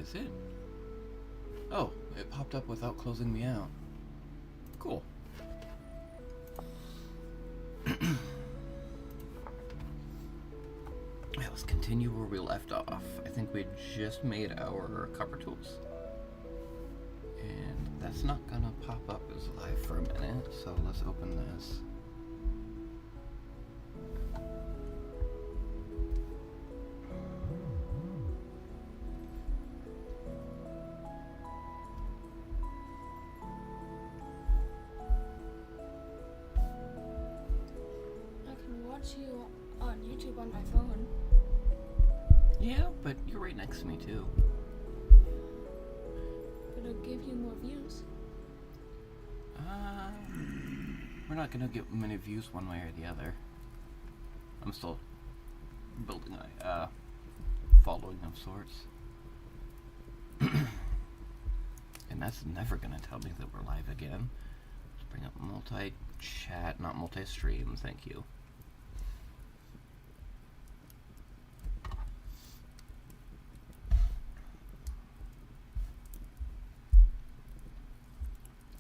Is it? Oh, it popped up without closing me out. Cool. Yeah, let's continue where we left off. I think we just made our copper tools. And that's not gonna pop up as live for a minute, so let's open this. You on YouTube on my phone. Yeah, but you're right next to me too. But it'll give you more views. We're not gonna get many views one way or the other. I'm still building a following of sorts. And that's never gonna tell me that we're live again. Let's bring up multi-chat, not multi-stream, thank you.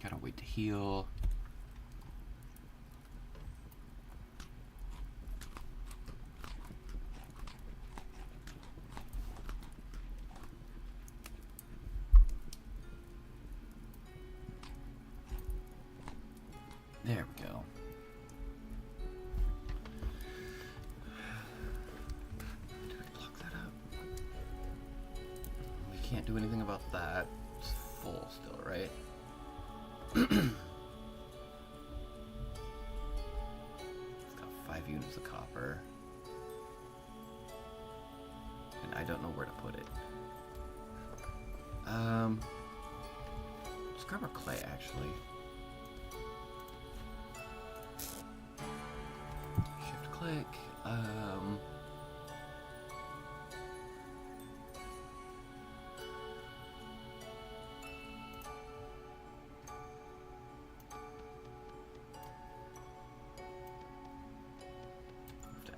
Gotta wait to heal. There we go. Did I block that up? We can't do anything about that. It's full still, right? It's got 5 units of copper. And I don't know where to put it. Let's grab our clay actually. Shift click.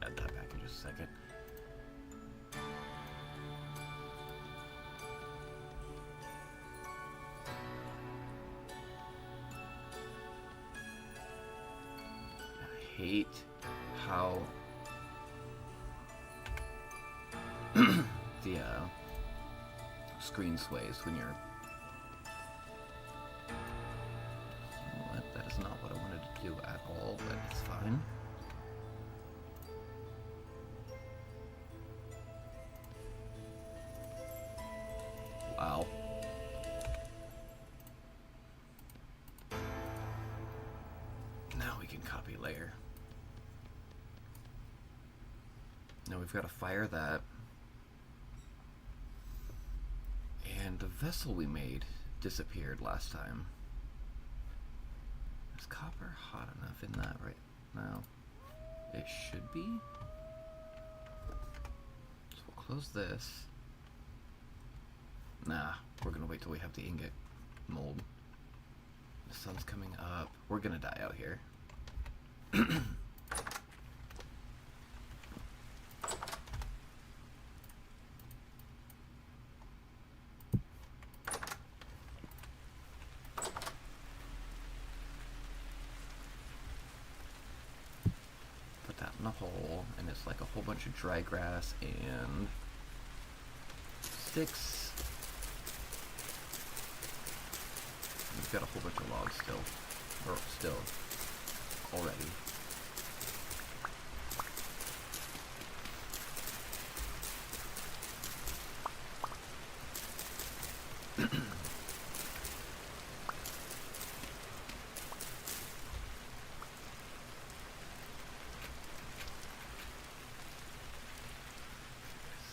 Add that back in just a second. I hate how the screen sways when you're... You know what? That is not what I wanted to do at all, but it's fine. Wow. Now we can copy layer. Now we've got to fire that. And the vessel we made disappeared last time. Is copper hot enough in that right now? It should be. So we'll close this. Nah, we're gonna wait till we have the ingot mold. The sun's coming up. We're gonna die out here. Put that in the hole, and it's like a whole bunch of dry grass and sticks. We've got a whole bunch of logs still already.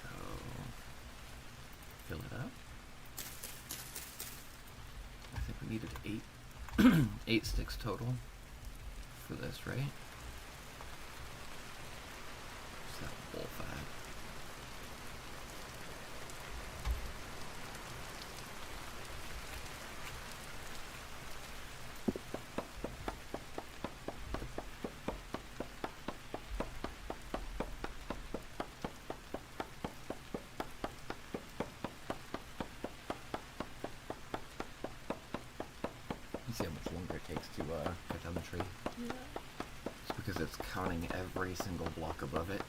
So, fill it up. I think we needed 8 sticks total for this, right? What's that wool fat? to cut down the tree? Yeah. It's because it's counting every single block above it,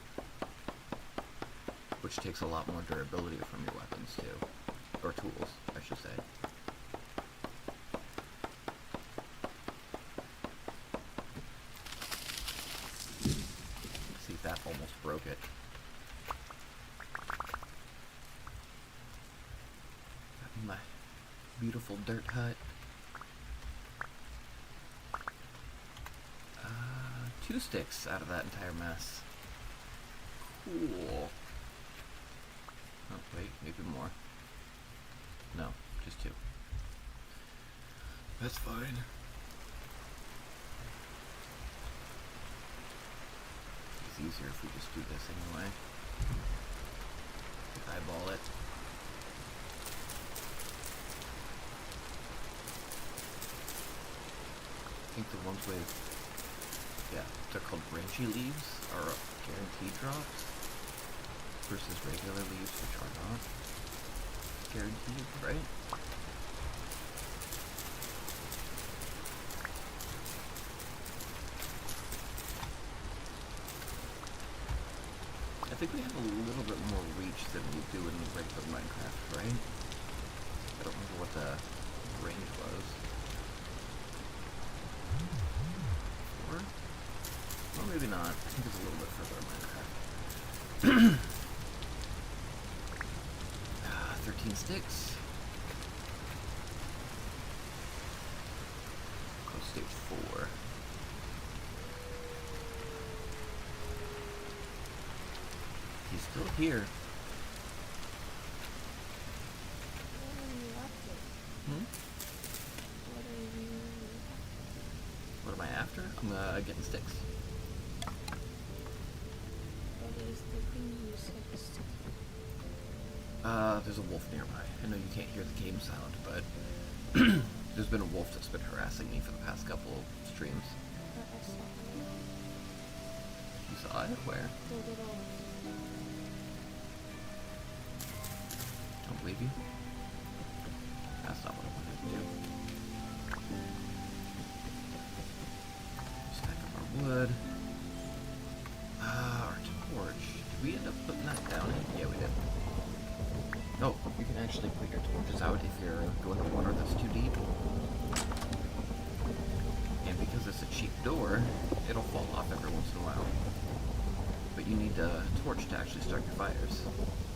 which takes a lot more durability from your weapons too, or tools, I should say. See, that almost broke it. My beautiful dirt hut. 2 sticks out of that entire mess. Cool. Oh, wait, maybe more. No, just 2. That's fine. It's easier if we just do this anyway. Eyeball it. I think the ones with, yeah, they're called branchy leaves, are guaranteed drops, versus regular leaves, which are not guaranteed, right? I think we have a little bit more reach than we do in regular Minecraft, right? I don't remember what the range was. 4? Well, maybe not. I think it's a little bit further in Minecraft. 13 sticks. Go stage 4. He's still here. What are you up to? Hmm? What are you? What am I after? I'm getting sticks. What is the thing you said? There's a wolf nearby. I know you can't hear the game sound, but there's been a wolf that's been harassing me for the past couple streams. I saw You saw it? Where? the little. Don't believe you. That's not what I wanted to do. Stack up our wood. Our torch. Did we end up putting that down? Yeah, we did. Oh, you can actually put your torches out if you're going to water that's too deep. And because it's a cheap door, it'll fall off every once in a while. But you need a torch to actually start your fires.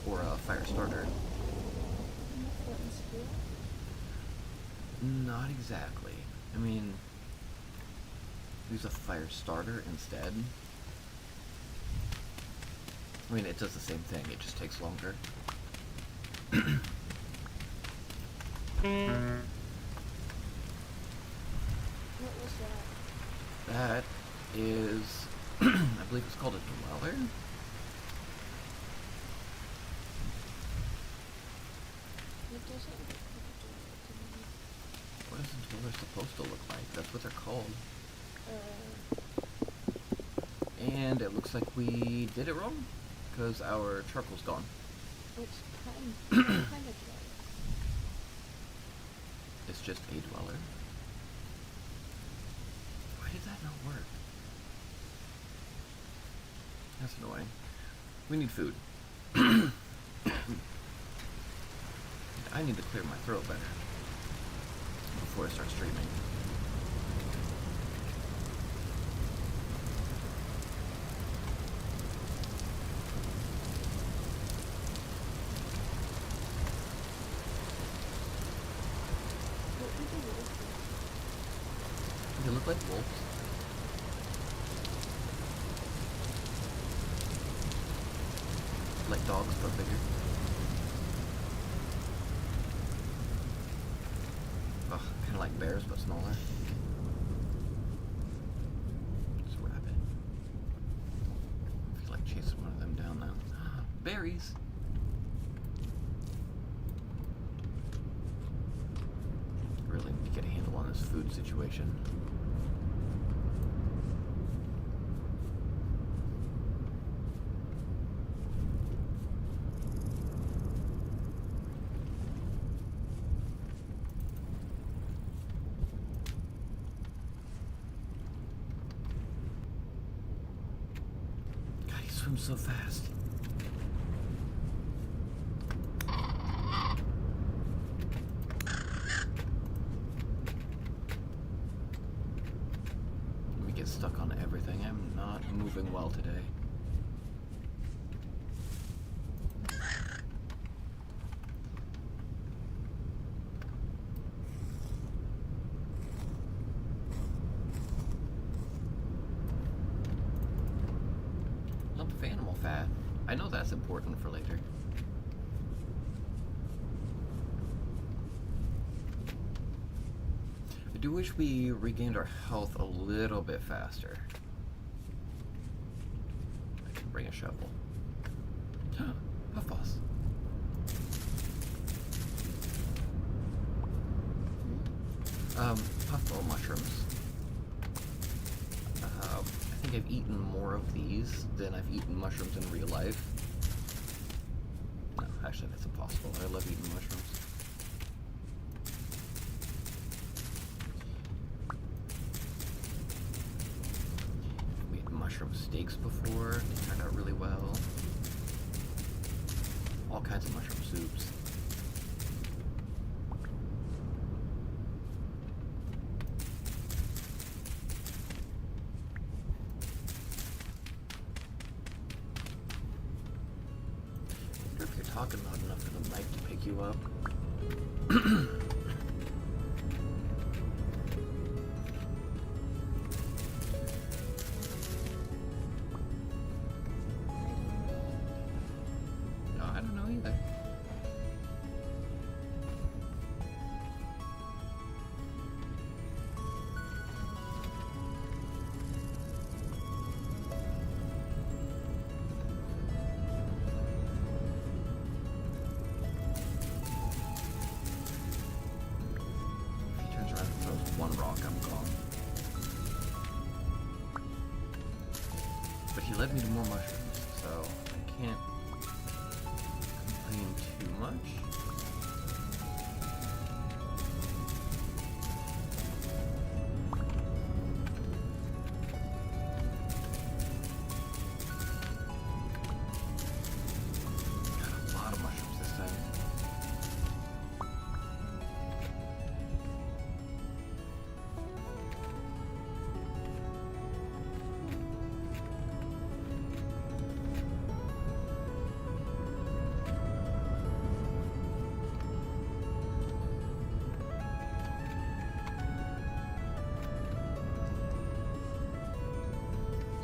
Or a fire starter. Not exactly. I mean, use a fire starter instead. I mean, it does the same thing, it just takes longer. What was that? That is, I believe it's called a dweller. It doesn't look like a door What is a dweller supposed to look like? That's what they're called. to me. And it looks like we did it wrong, because our charcoal's gone. Which kind of door? It's just a dweller. Why did that not work? That's annoying. We need food. I need to clear my throat better before I start streaming. What would you do? They look like wolves. Like dogs, but bigger. Ugh, kind of like bears, but smaller. It's a rabbit. I feel like chasing one of them down now. Berries! Really need to get a handle on this food situation. mushrooms so fast? Let me get stuck on everything. I'm not moving well today. Lump of animal fat. I know that's important for later. I do wish we regained our health a little bit faster. I can bring a shovel. Puffballs. Puffball mushrooms. I think I've eaten more of these than I've eaten mushrooms in real life. No, actually that's impossible. I love eating mushrooms. We had mushroom steaks before. They turned out really well. All kinds of mushroom soups. I wonder if you're talking loud enough for the mic to pick you up. No, I don't know either. If he turns around and throws one rock, I'm gone. But he led me to more mushrooms, so I can't complain too much. Got a lot of mushrooms this time.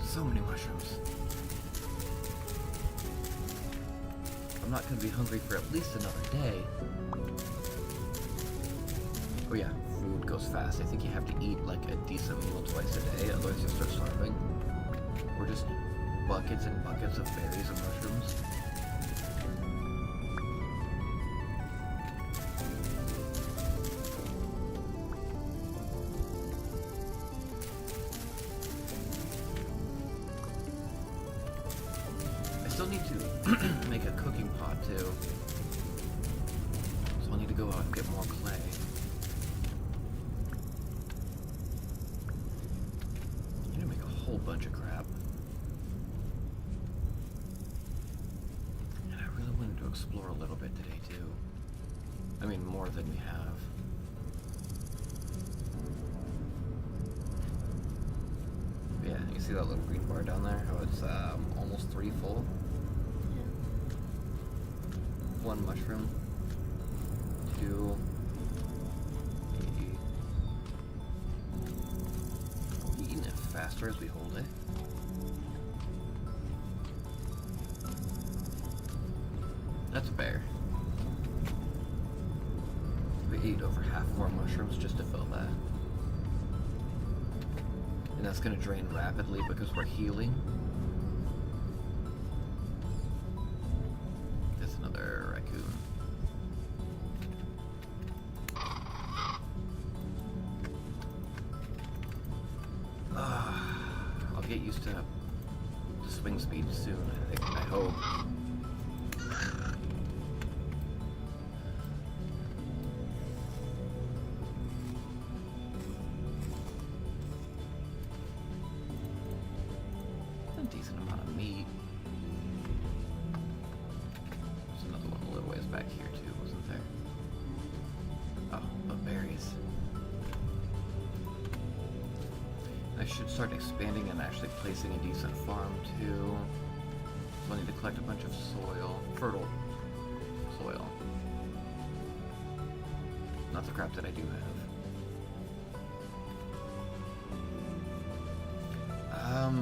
So many mushrooms. I'm not going to be hungry for at least another day. Oh yeah, food goes fast. I think you have to eat like a decent meal twice a day, otherwise you'll start starving. Or just buckets and buckets of berries and mushrooms. I still need to make a cooking pot too. So I'll need to go out and get more clay. I need to make a whole bunch of crap. And I really wanted to explore a little bit today too. I mean, more than we have. Yeah, you see that little green bar down there? How it's almost 3 full? Yeah. 1 mushroom. 2. 3. Eating it faster as we hold it. That's a bear. We ate over half more mushrooms just to fill that. And that's going to drain rapidly because we're healing. That's another raccoon. I'll get used to swing speed soon, I hope. A decent amount of meat. should start expanding and actually placing a decent farm too. So I need to collect a bunch of soil, fertile soil. Not the crap that I do have.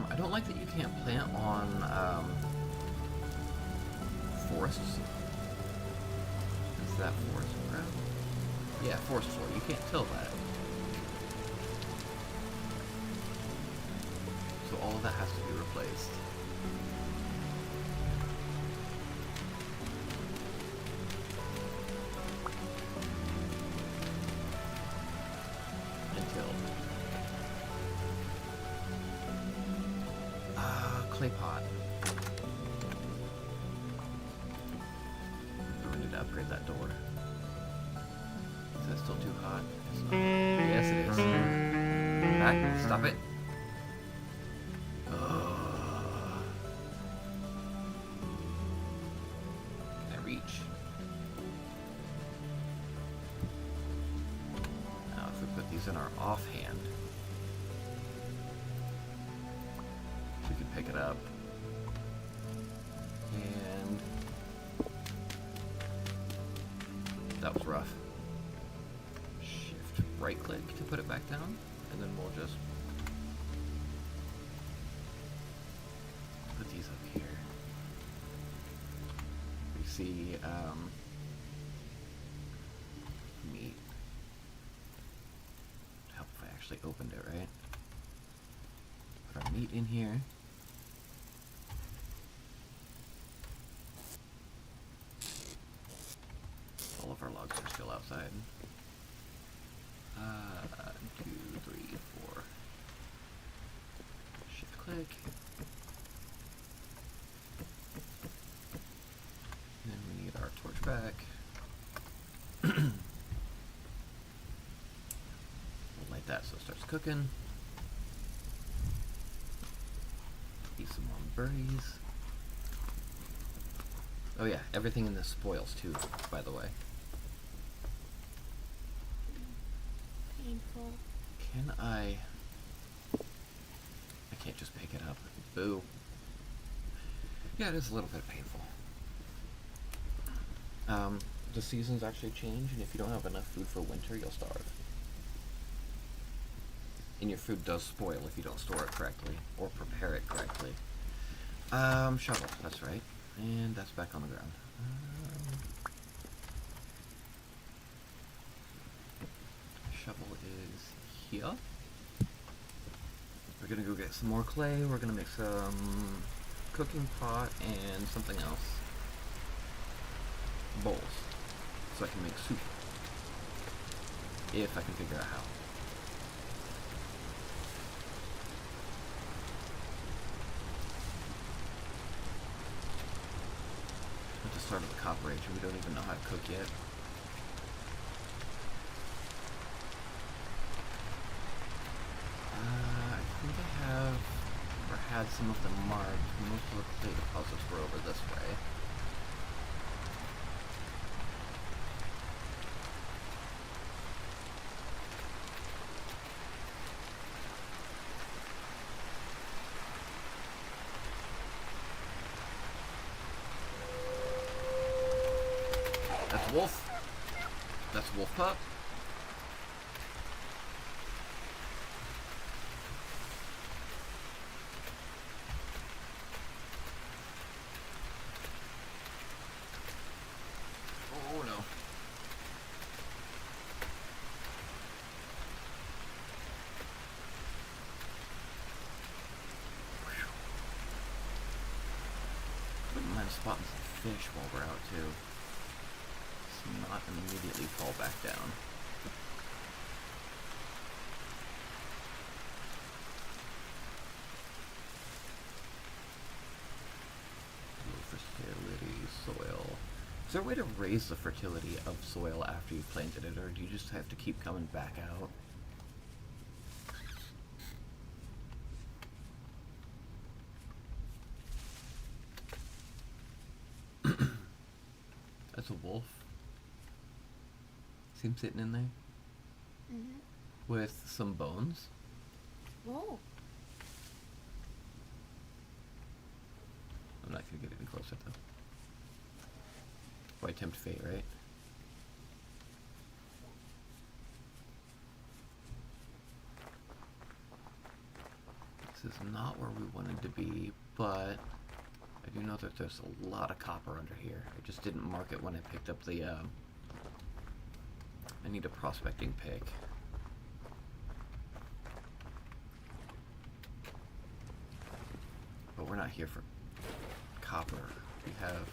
I don't like that you can't plant on forests. Is that forest ground? Yeah, forest floor. You can't till that. So all of that has to be replaced. Clay pot. Do we need to upgrade that door? Is that still too hot? It's not. Yes, it is. Back. Stop it. Can I reach? Now, if we put these in our offhand, we can pick it up. And that was rough. Shift right click to put it back down, and then we'll just put these up here. We see meat. Help if I actually opened it, right? Put our meat in here. All of our logs are still outside. 2, 3, 4. Shift click. Then we need our torch back. We'll light that so it starts cooking. Eat some more berries. Oh yeah, everything in this spoils too, by the way. Painful. Can I can't just pick it up. Boo. Yeah, it is a little bit painful. The seasons actually change, and if you don't have enough food for winter, you'll starve. And your food does spoil if you don't store it correctly, or prepare it correctly. Shovel, that's right. And that's back on the ground. Shovel is here. We're gonna go get some more clay. We're gonna make some cooking pot and something else. Bowls. So I can make soup. If I can figure out how. At the start of the copper age, we don't even know how to cook yet. I think I have, or had some of them marked. Most of the clay deposits were over this way. That's Wolf. That's Wolf Pup. Oh no. Wouldn't mind spotting some fish while we're out too. Not immediately fall back down. Low fertility soil. Is there a way to raise the fertility of soil after you've planted it, or do you just have to keep coming back out? That's a wolf. See him sitting in there? Mm-hmm. With some bones. Whoa. I'm not gonna get any closer though. Why tempt fate, right? This is not where we wanted to be, but I do know that there's a lot of copper under here. I just didn't mark it when I picked up the, I need a prospecting pick. But we're not here for copper. We have,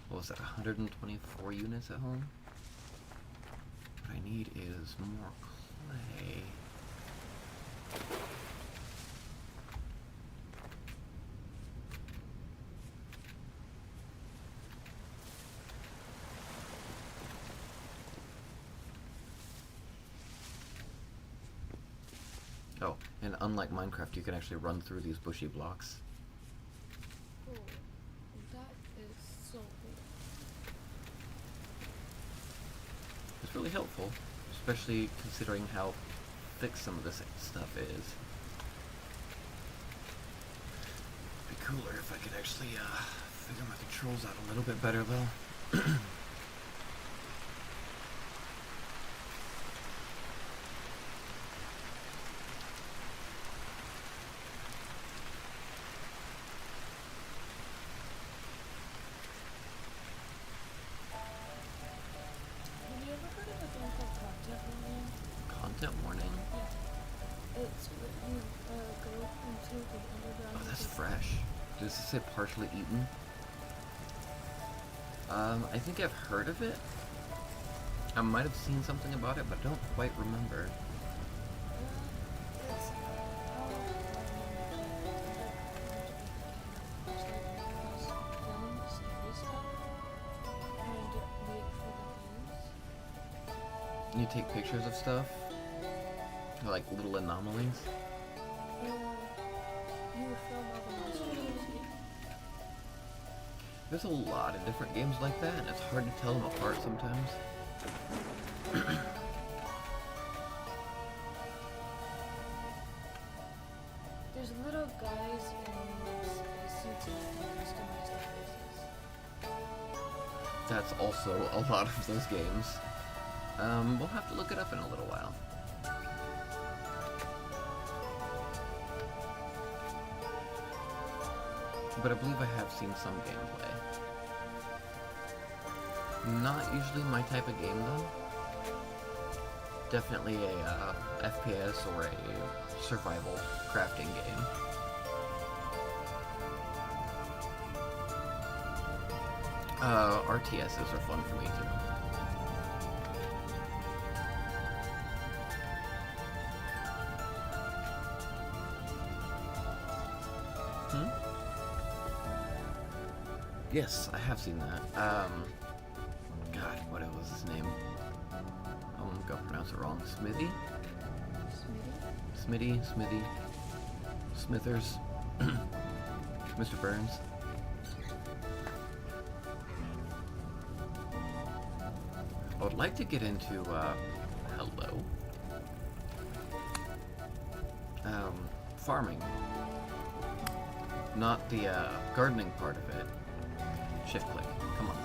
what was that, 124 units at home? What I need is more clay. Oh, and unlike Minecraft, you can actually run through these bushy blocks. Cool. That is so cool. It's really helpful, especially considering how thick some of this stuff is. It'd be cooler if I could actually figure my controls out a little bit better, though. Have you ever heard of a game called Content Warning? Content warning? Yeah. It's where you go into the underground. Oh, that's fresh. Does this say partially eaten? I think I've heard of it. I might have seen something about it, but I don't quite remember. It's how film scary stuff and wait for the games. You take pictures of stuff? Like little anomalies? You film all the monsters you see. There's a lot of different games like that, and it's hard to tell them apart sometimes. There's little guys in suits and customize their faces. That's also a lot of those games. We'll have to look it up in a little while. But I believe I have seen some gameplay. Not usually my type of game though. Definitely a FPS or a survival crafting game. RTSs are fun for me too. Yes, I have seen that. God, what was his name? I'm gonna pronounce it wrong. Smithy? Smithy? Smithers? Mr. Burns? I would like to get into, hello? Farming. Not the, gardening part of it. Shift click, come on.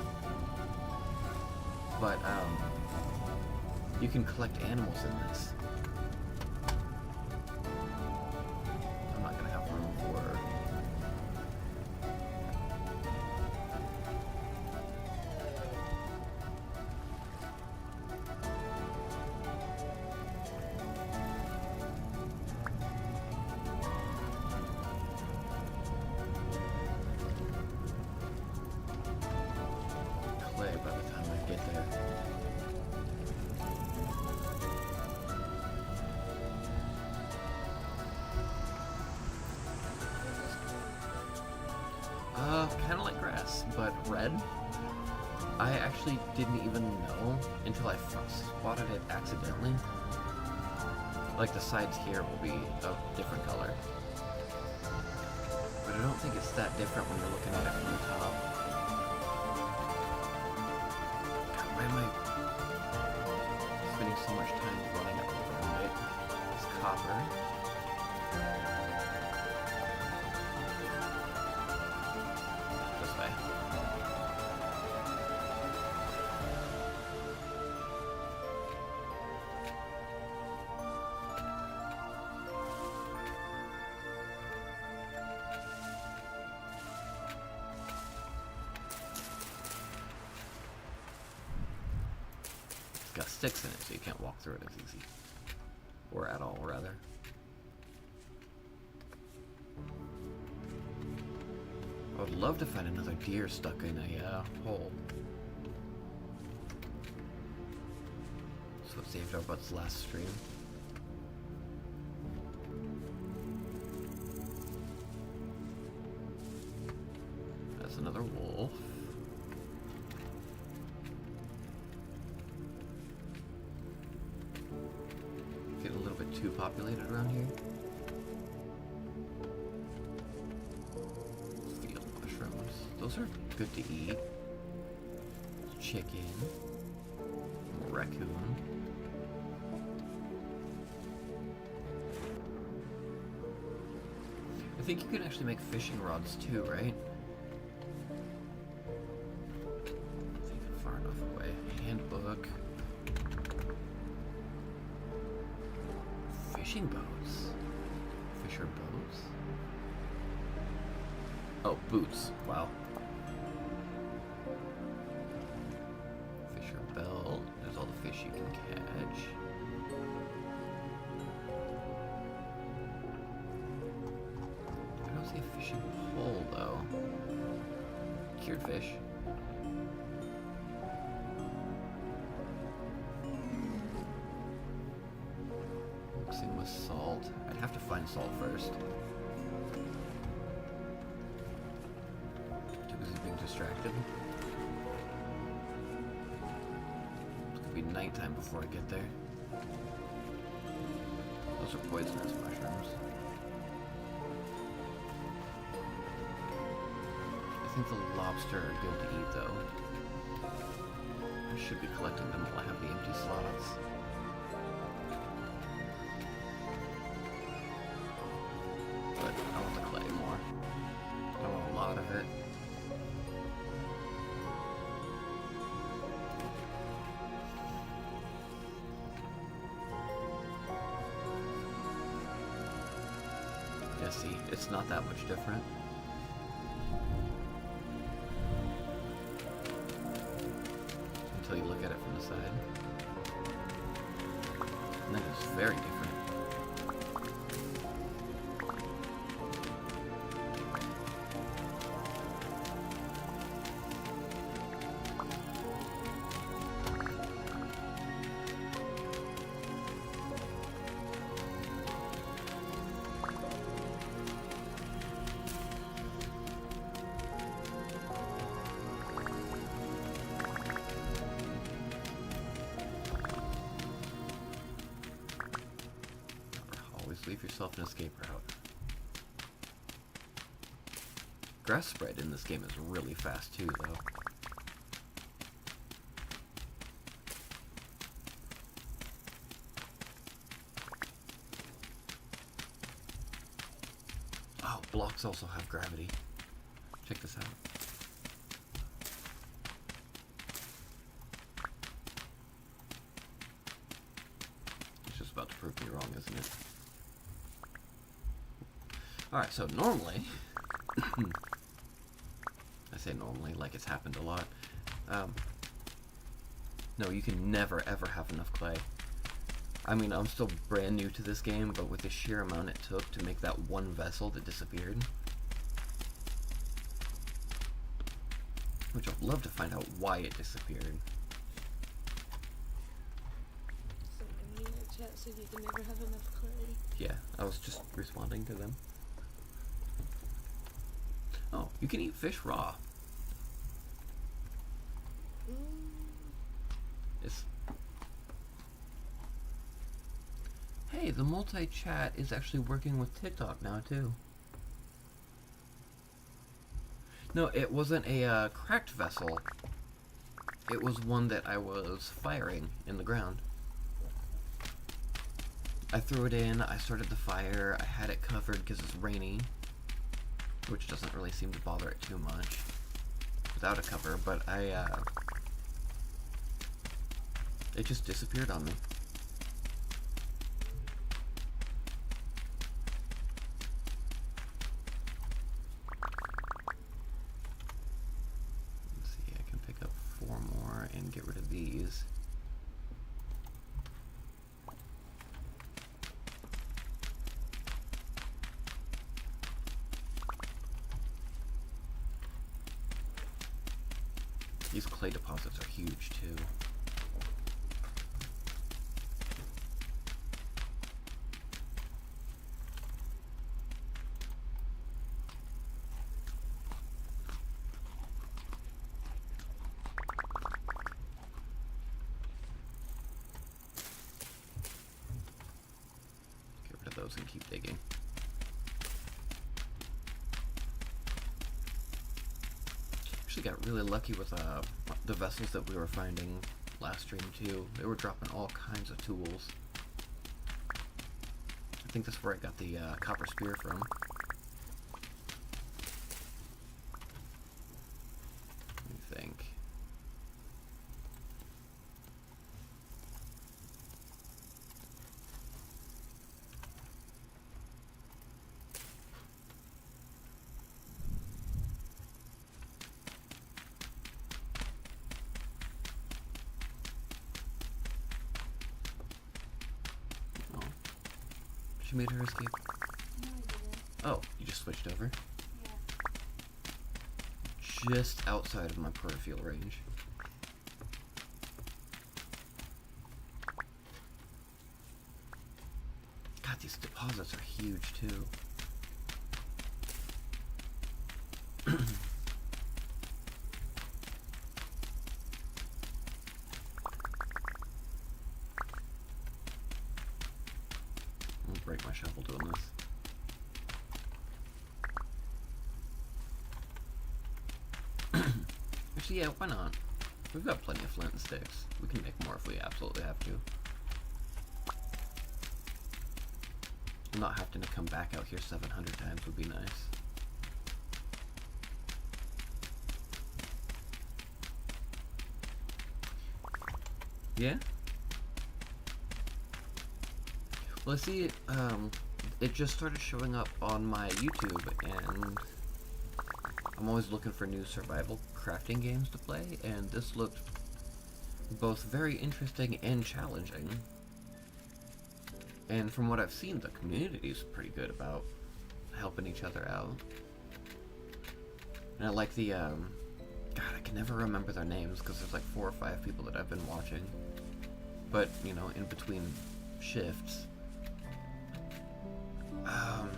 But, you can collect animals in this. I'm not gonna have room for... clay by the time I get there. Kind of like grass, but red. I actually didn't even know until I spotted it accidentally. Like the sides here will be a different color. But I don't think it's that different when you're looking at it from the top. God, why am I spending so much time running around it? It's copper. got sticks in it, so you can't walk through it as easy. Or at all, rather. I would love to find another deer stuck in a hole. So it saved our butts last stream. That's another wolf. Getting a little bit too populated around here. Field mushrooms. Those are good to eat. Chicken. More raccoon. I think you can actually make fishing rods too, right? I think I'm far enough away. Handbook. Fishing boats. Fisher boats? Oh, boots. Wow. Fisher belt. There's all the fish you can catch. I don't see a fishing pole, though. Cured fish. Mixing with salt. I'd have to find salt first. Too busy being distracted. It's gonna be nighttime before I get there. Those are poisonous mushrooms. I think the lobster are good to eat, though. I should be collecting them while I have the empty slots. But I want the clay more. I want a lot of it. Yeah, see, it's not that much different. Until you look at it from the side. And then it's very different. Leave yourself an escape route. Grass spread in this game is really fast too, though. Oh, blocks also have gravity. Check this out. It's just about to prove me wrong, isn't it? Alright, so normally, I say normally like it's happened a lot, no, you can never ever have enough clay. I mean, I'm still brand new to this game, but with the sheer amount it took to make that one vessel that disappeared, which I'd love to find out why it disappeared. Somebody in the chat said you can never have enough clay. Yeah, I was just responding to them. Oh, you can eat fish raw. It's... Hey, the multi-chat is actually working with TikTok now, too. No, it wasn't a cracked vessel. It was one that I was firing in the ground. I threw it in, I started the fire, I had it covered because it's rainy, which doesn't really seem to bother it too much without a cover, but it just disappeared on me. Let's see, I can pick up 4 more and get rid of these. These clay deposits are huge too. Get rid of those and keep digging. Actually got really lucky with the vessels that we were finding last stream too. They were dropping all kinds of tools. I think that's where I got the copper spear from. Let me think. Oh. She made her escape. No, I didn't. Oh, you just switched over? Yeah. Just outside of my peripheral range. God, these deposits are huge too. I'm gonna break my shovel doing this. Actually, yeah, why not? We've got plenty of flint and sticks. We can make more if we absolutely have to. Not having to come back out here 700 times would be nice. Yeah? Well, I see, it just started showing up on my YouTube, and I'm always looking for new survival crafting games to play, and this looked both very interesting and challenging. And from what I've seen, the community's pretty good about helping each other out. And I like the, God, I can never remember their names, because there's like 4 or 5 people that I've been watching. But, you know, in between shifts. God,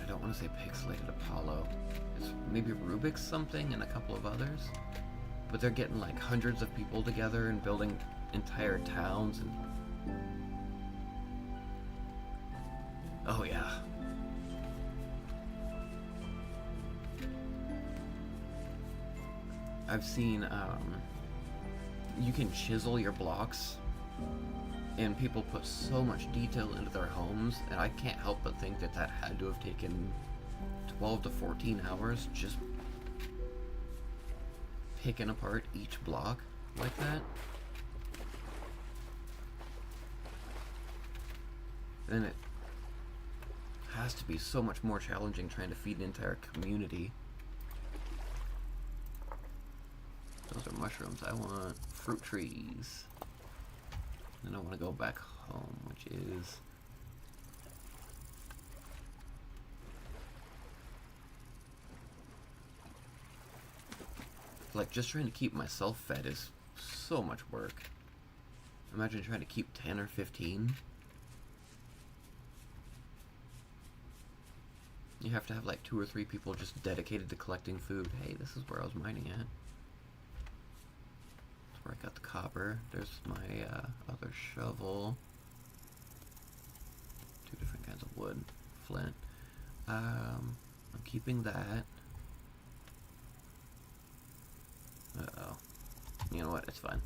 I don't want to say Pixelated Apollo. It's maybe Rubik's something and a couple of others. But they're getting like hundreds of people together and building entire towns and... Oh yeah. I've seen, you can chisel your blocks, and people put so much detail into their homes, and I can't help but think that that had to have taken 12 to 14 hours just picking apart each block like that. Then it has to be so much more challenging trying to feed an entire community. Those are mushrooms. I want fruit trees. Then I want to go back home, which is... like, just trying to keep myself fed is so much work. Imagine trying to keep 10 or 15. You have to have like 2 or 3 people just dedicated to collecting food. Hey, this is where I was mining at. That's where I got the copper. There's my other shovel. 2 different kinds of wood. Flint. I'm keeping that. Uh-oh. You know what? It's fine.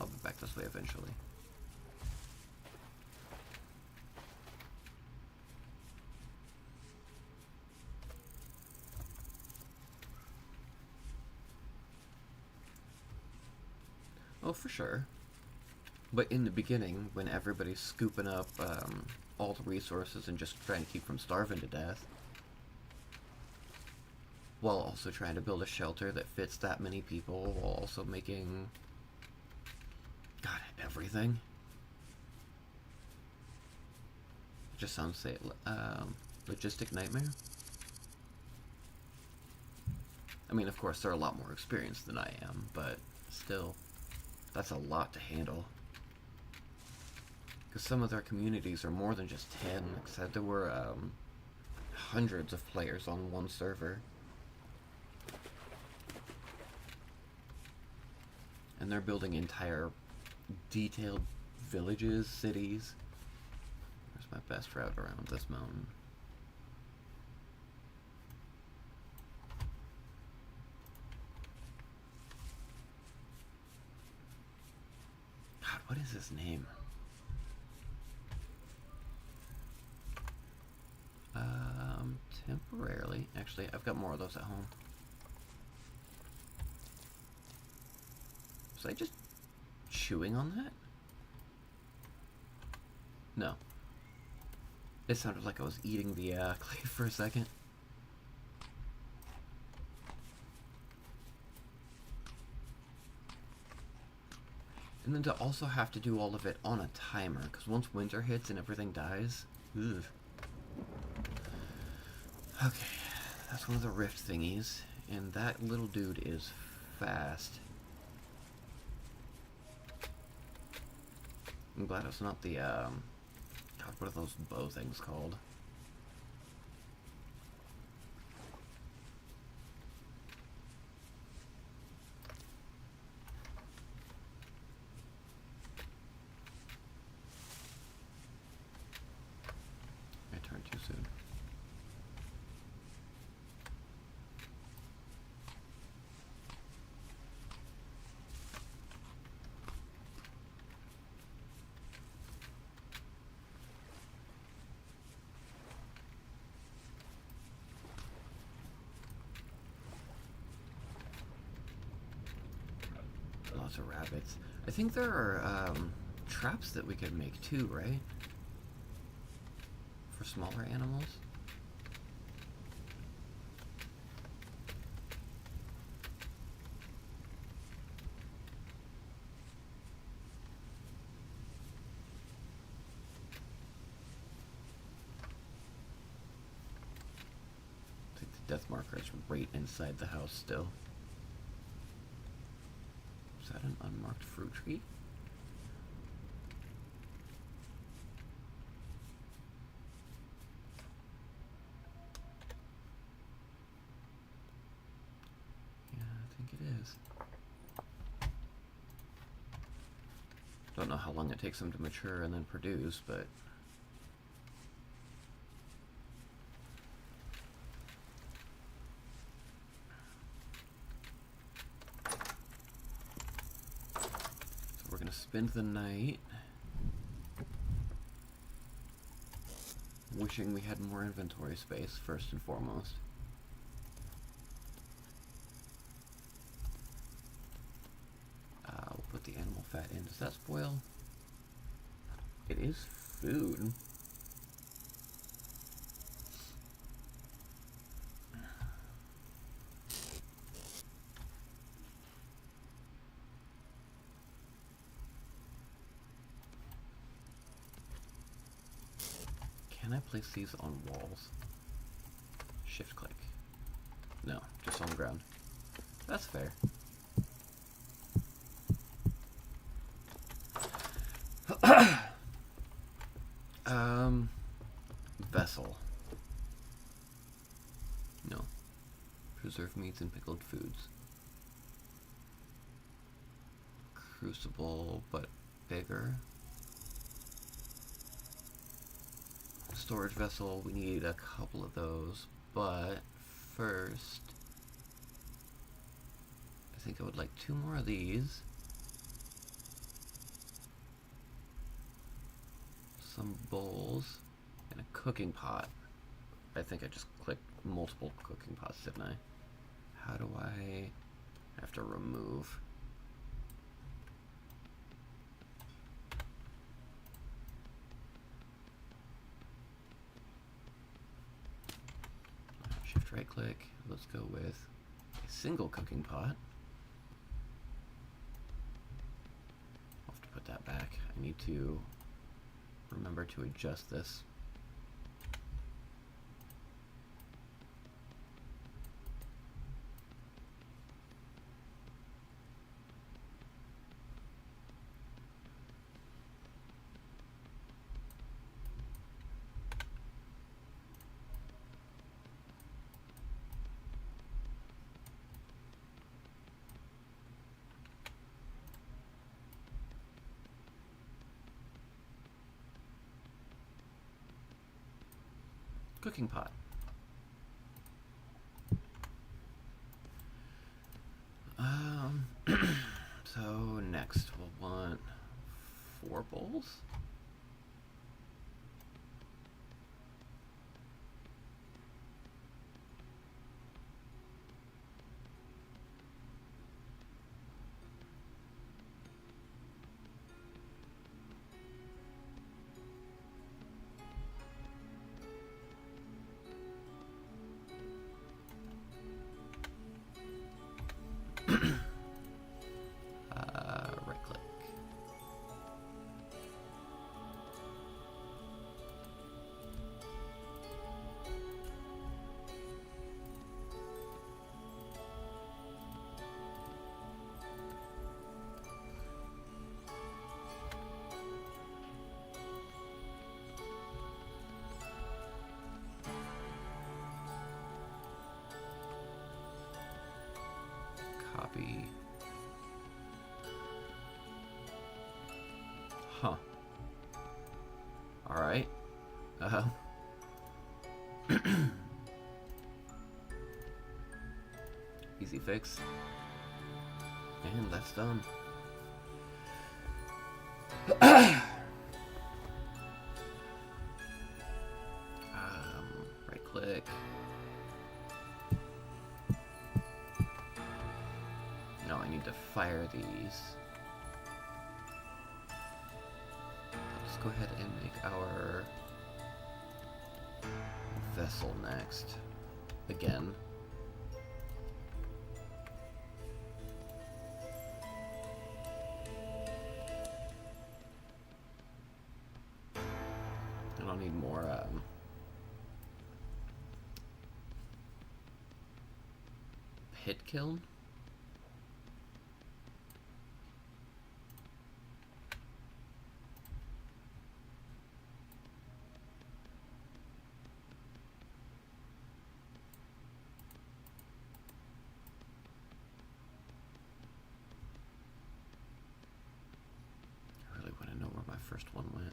I'll be back this way eventually. Oh, for sure. But in the beginning, when everybody's scooping up all the resources and just trying to keep from starving to death, while also trying to build a shelter that fits that many people, while also making... God, everything. It just sounds say logistic nightmare. I mean, of course, they're a lot more experienced than I am, but still, that's a lot to handle. Because some of their communities are more than just 10. Like I said, there were hundreds of players on one server. And they're building entire detailed villages, cities. Where's my best route around this mountain? God, what is his name? Temporarily. Actually, I've got more of those at home. Was I just chewing on that? No. It sounded like I was eating the clay for a second. And then to also have to do all of it on a timer, because once winter hits and everything dies, ugh. Okay, that's one of the rift thingies, and that little dude is fast. I'm glad it's not the, God, what are those bow things called? I turned too soon. Lots of rabbits. I think there are traps that we could make too, right? For smaller animals. I think the death marker is right inside the house still. Is that an unmarked fruit tree? Yeah, I think it is. Don't know how long it takes them to mature and then produce, but so we're gonna spend the night wishing we had more inventory space, first and foremost. We'll put the animal fat in. Does that spoil? It is food. Can I place these on walls? Shift click. No, just on the ground. That's fair. Vessel. No. Preserved meats and pickled foods. Crucible, but bigger. Storage vessel, we need a couple of those, but first, I think I would like 2 more of these. Some bowls. And a cooking pot. I think I just clicked multiple cooking pots, didn't I? How do I have to remove? Shift right click. Let's go with a single cooking pot. I'll have to put that back. I need to remember to adjust this. cooking pot. So next we'll want 4 bowls. Right click. Copy. Huh. Alright. Easy fix. And that's done. Right click. No, I need to fire these. Let's go ahead and make our vessel next. Again. I don't need more pit kiln. I really want to know where my first one went.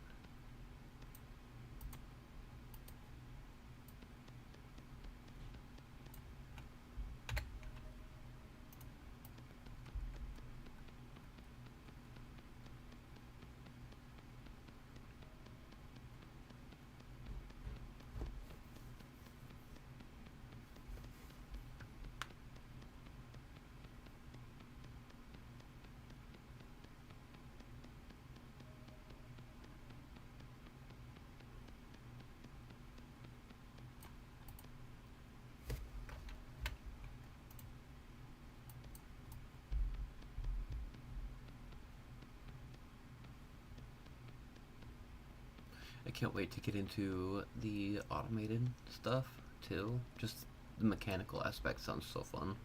I can't wait to get into the automated stuff too. Just the mechanical aspect sounds so fun.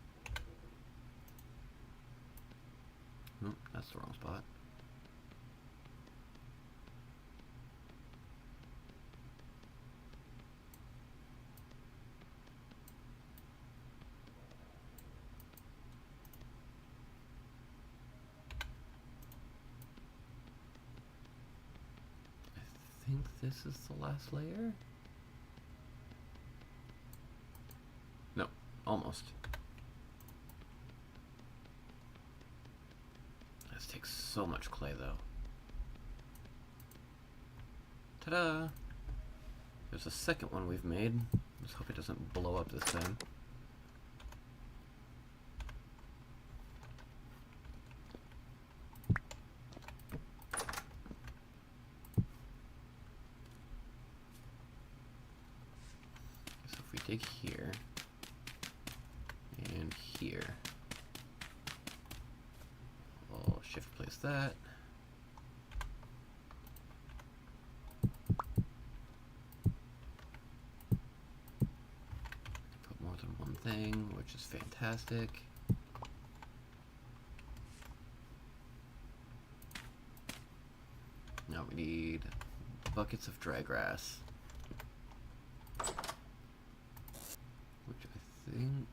That's the wrong spot. I think this is the last layer? No, almost. This takes so much clay though. Ta-da! There's a second one we've made. Let's hope it doesn't blow up this time. So if we dig here and here, we'll shift place that. Put more than one thing, which is fantastic. Now we need buckets of dry grass, which I think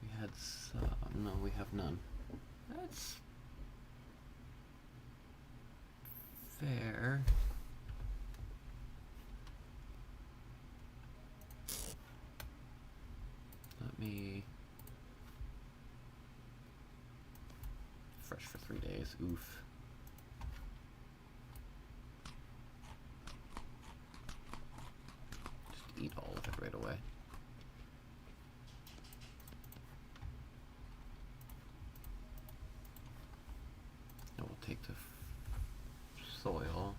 we had some. No, we have none. That's fair. for 3 days. Oof. Just eat all of it right away. And we'll take the soil.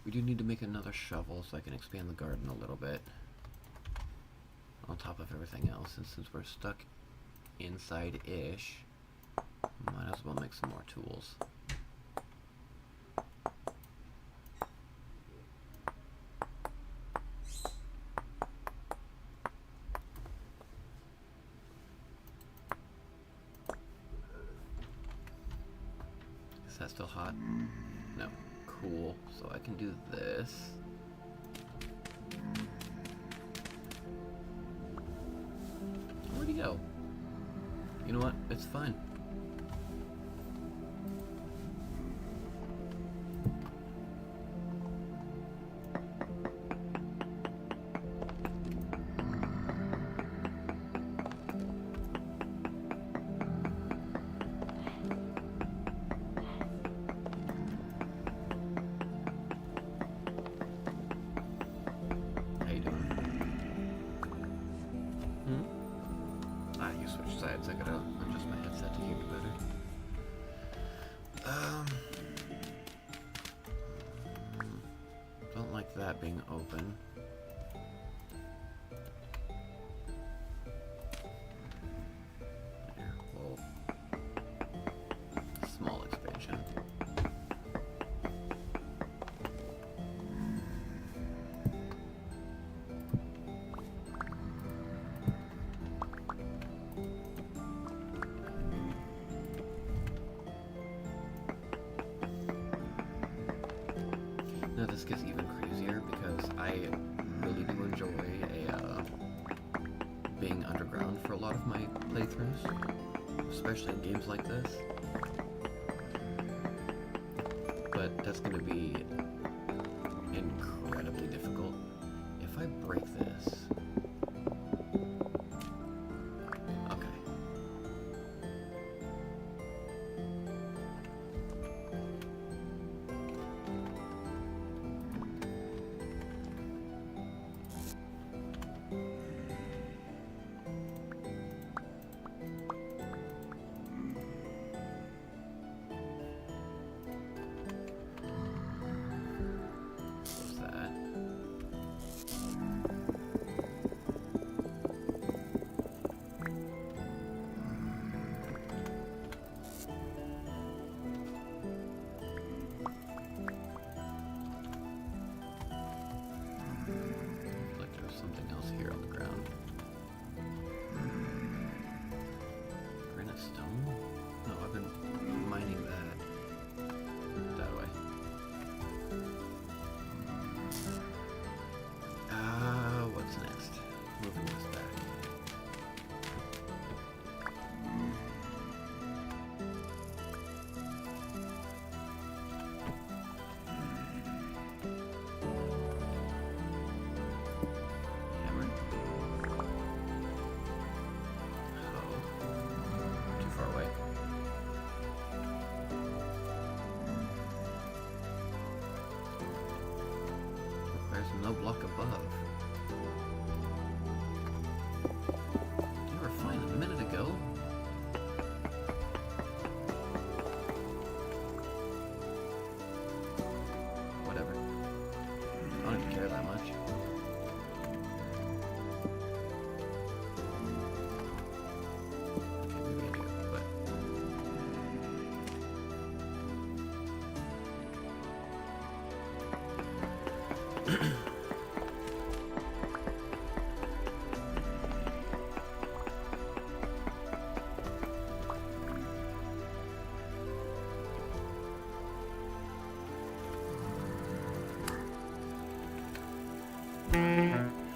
We do need to make another shovel so I can expand the garden a little bit. On top of everything else, and since we're stuck inside-ish, might as well make some more tools. Is that still hot? No. Cool. So I can do this. Where'd he go? You know what? It's fine. How you doing? You switched sides. I gotta adjust my headset to hear you better. Don't like that being open. There, well, small expansion. Now this gets even crazier because I really do enjoy being underground for a lot of my playthroughs, especially in games like this. But that's going to be incredibly difficult. If I break this... Okay. What's that? Like there's something else here on the ground. Granite stone? No, I've been mining that. That way. What's next? Moving this back. Hammer. Oh. Too far away. There's no block above. You were fine a minute ago. Whatever. I don't even care that much. Okay, maybe I do, but...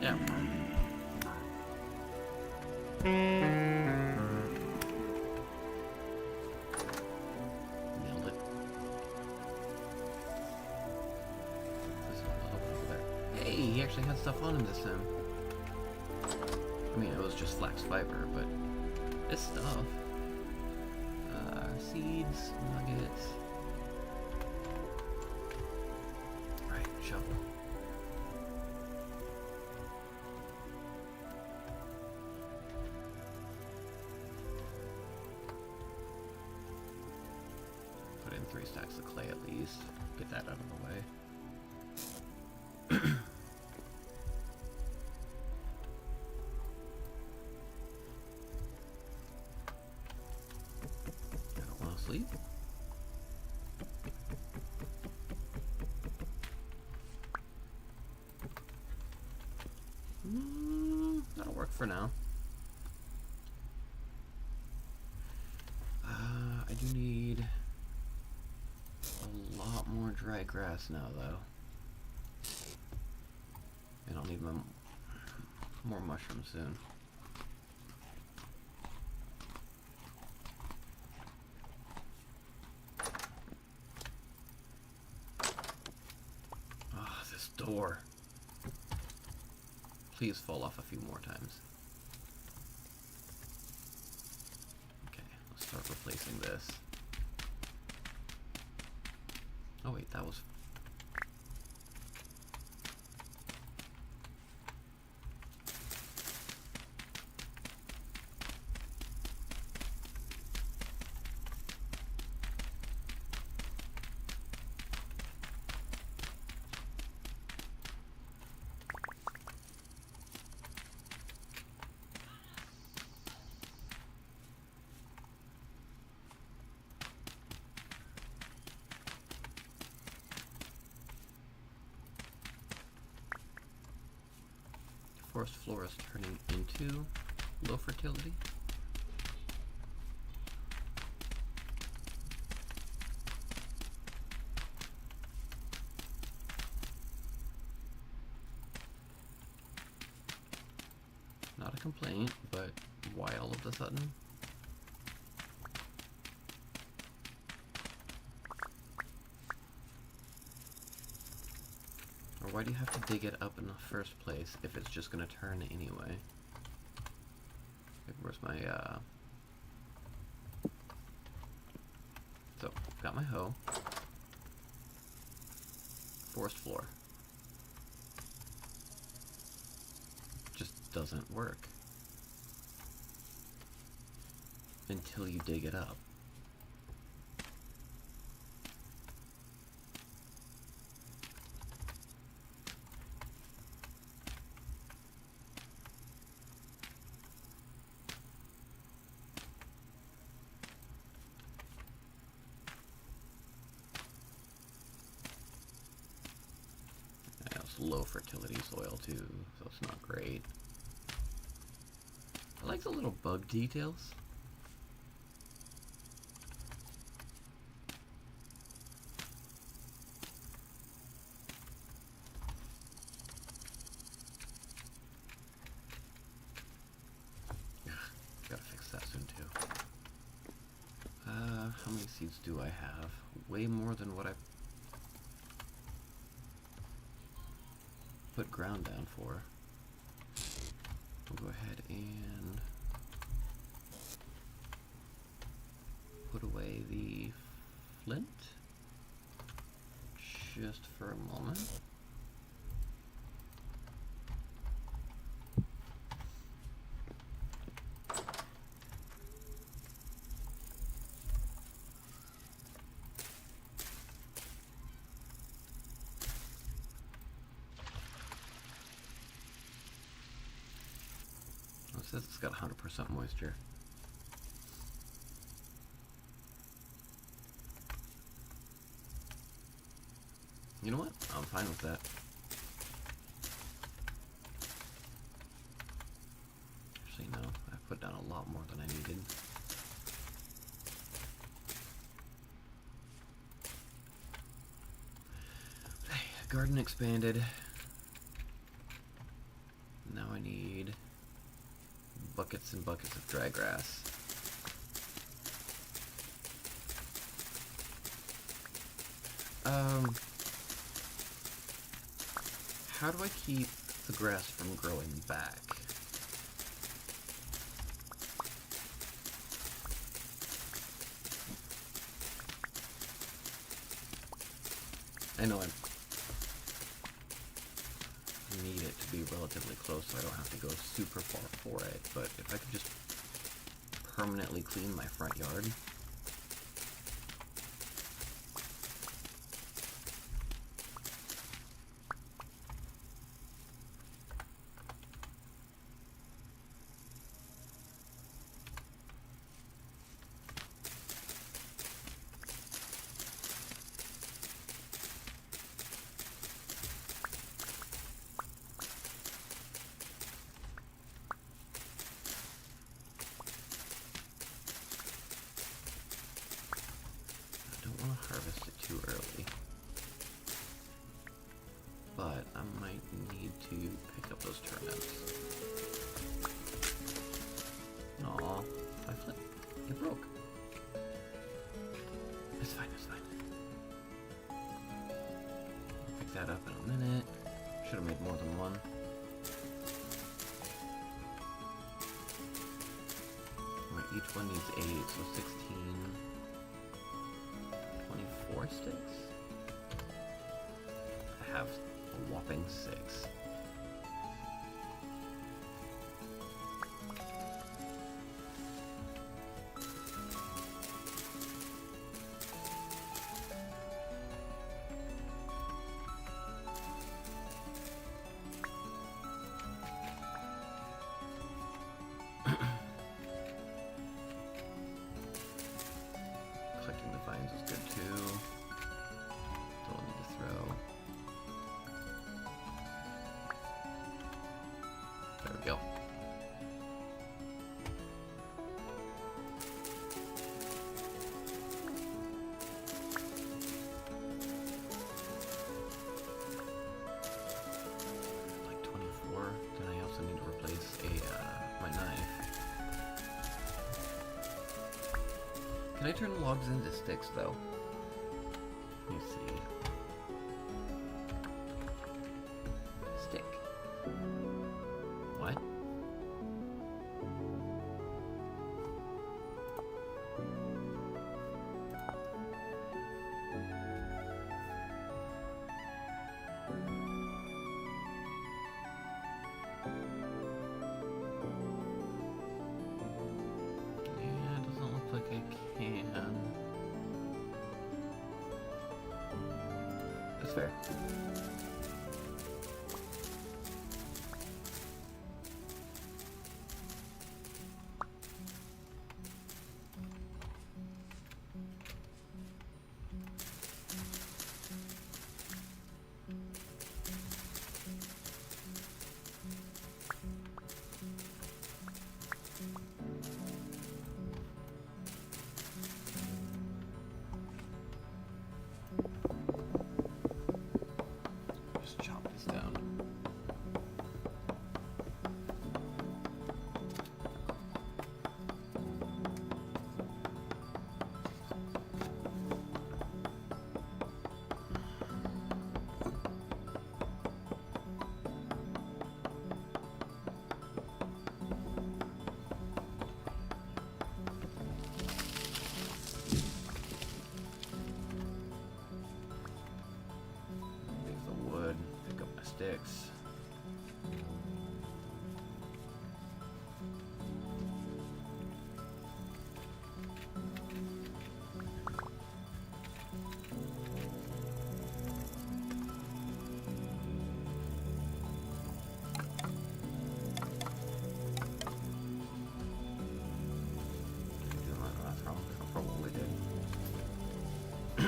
Yeah. Nailed it. This one will open over there. Hey, he actually had stuff on him this time. I mean, it was just flax fiber, but it's stuff. seeds, nuggets. Alright, shovel. Put in 3 stacks of clay at least. Get that out of the way. I don't want to sleep. That'll work for now. I do need a lot more dry grass now, though. And I'll need more mushrooms soon. Ah, this door. Please fall off a few more times. Okay, let's start replacing this. Oh wait, that was... Forest floor is turning into low fertility. Not a complaint, but why all of a sudden? Or why do you have to dig it up in the first place if it's just gonna turn anyway? Like, where's my, So, got my hoe. Forest floor. Just doesn't work. Until you dig it up. Low fertility soil too, so it's not great. I like the little bug details. Gotta fix that soon too. How many seeds do I have? Way more than what I put ground down for. We'll go ahead and put away the flint just for a moment. It says it's got 100% moisture. You know what? I'm fine with that. Actually, no. I put down a lot more than I needed. Hey, garden expanded. Now I need buckets and buckets of dry grass. How do I keep the grass from growing back? I know I need it to be relatively close so I don't have to go super far for it, but if I could just permanently clean my front yard. Harvest it too early, but I might need to pick up those turnips. Aw, my flip, it broke. It's fine, it's fine. I'll pick that up in a minute. Should have made more than one. Right, each one needs 8, so 16. 4 sticks? I have a whopping 6. Collecting the vines is good too. Don't need to throw. There we go. Like 24. Then I also need to replace my knife. Can I turn logs into sticks, though? Let me see. Stick. What? Yeah, it doesn't look like I can. That's fair. Just chop this down. Leave the wood, pick up my sticks. That's probably did. I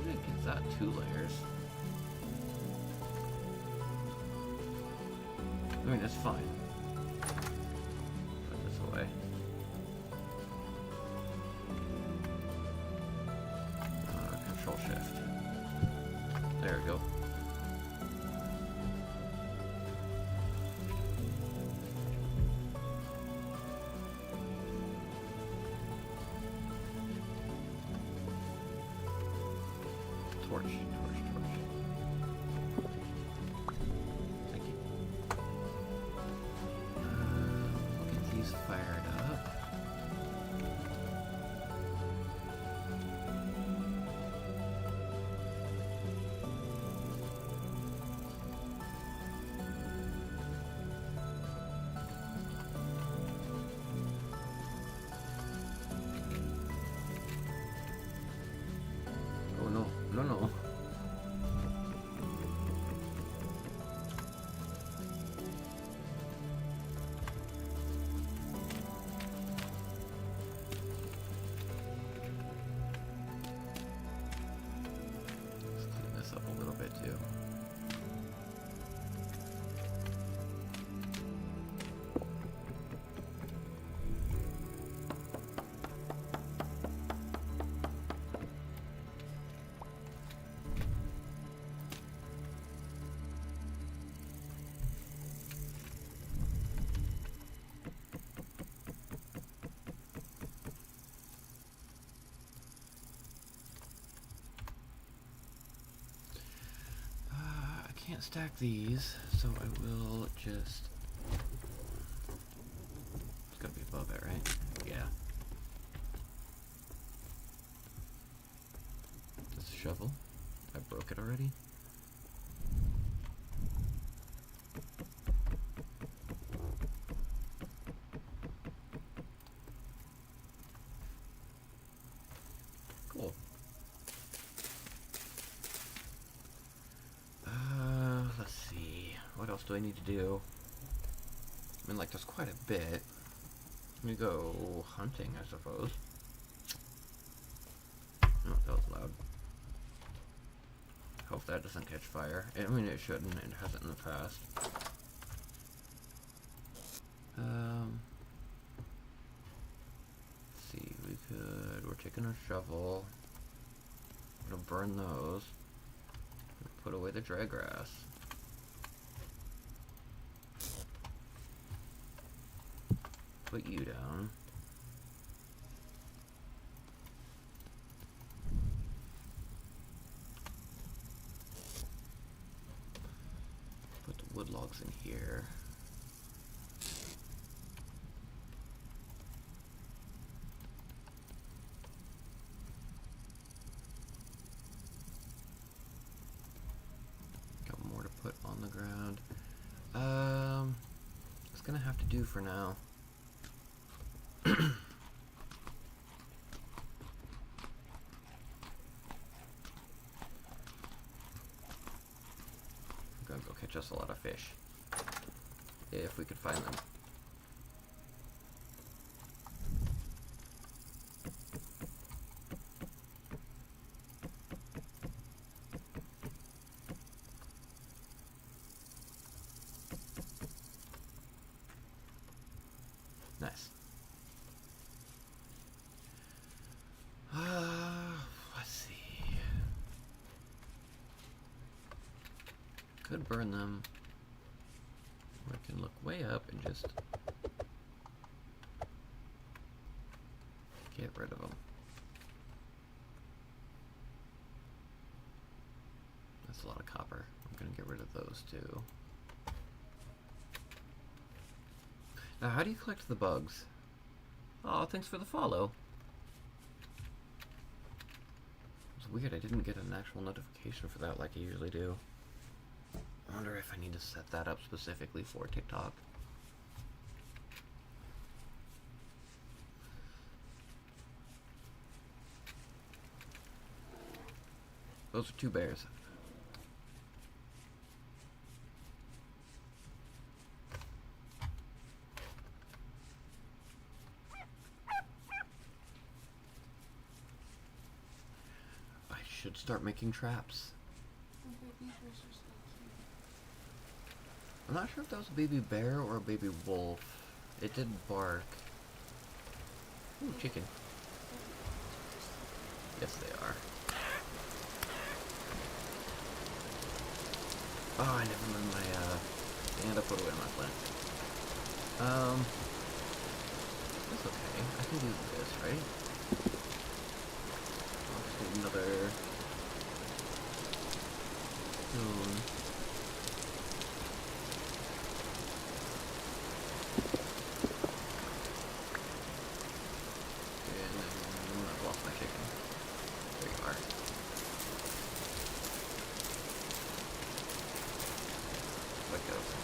think it gives that 2 layers. I mean, it's fine. Put this away. Control Shift. There we go. Torch, torch, torch. can't stack these, so I will just... It's gonna be above it, right? Yeah. This shovel? I broke it already? Cool. Let's see. What else do I need to do? I mean, like, there's quite a bit. Let me go hunting, I suppose. Oh, that was loud. Hope that doesn't catch fire. I mean, it shouldn't. It hasn't in the past. Let's see. We're taking a shovel. We're gonna burn those. Put away the dry grass. Put you down. Put the wood logs in here. Got more to put on the ground. It's gonna have to do for now. Go catch us a lot of fish. If we could find them. Nice. Let's see. Could burn them. Or I can look way up and just get rid of them. That's a lot of copper. I'm gonna get rid of those too. Now, how do you collect the bugs? Oh, thanks for the follow. It's weird, I didn't get an actual notification for that like I usually do. I wonder if I need to set that up specifically for TikTok. Those are 2 bears. I should start making traps. I'm not sure if that was a baby bear or a baby wolf. It did bark. Ooh, chicken. Yes, they are. Oh, I never learned my, and I put away my plant. That's okay. I can do this, right? I'll just need another stone.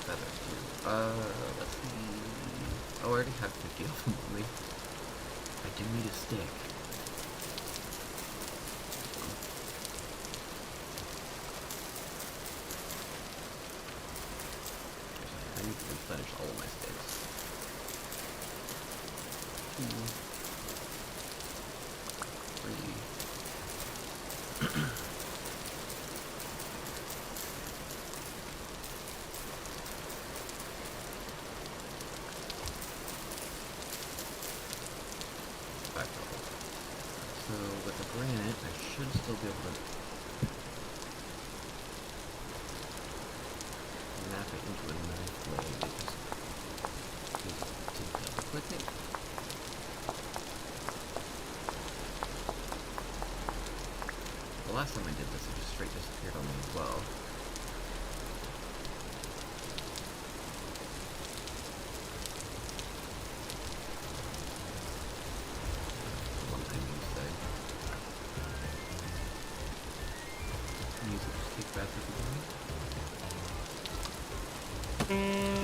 Let's see. Oh, I already have 50 of them on me. I do need a stick. I need to replenish all of my sticks. 2, 3. So with the granite, I should still be able to map it into a nice way. Just to click it. The last time I did this, it just straight disappeared on me as well. Whoa.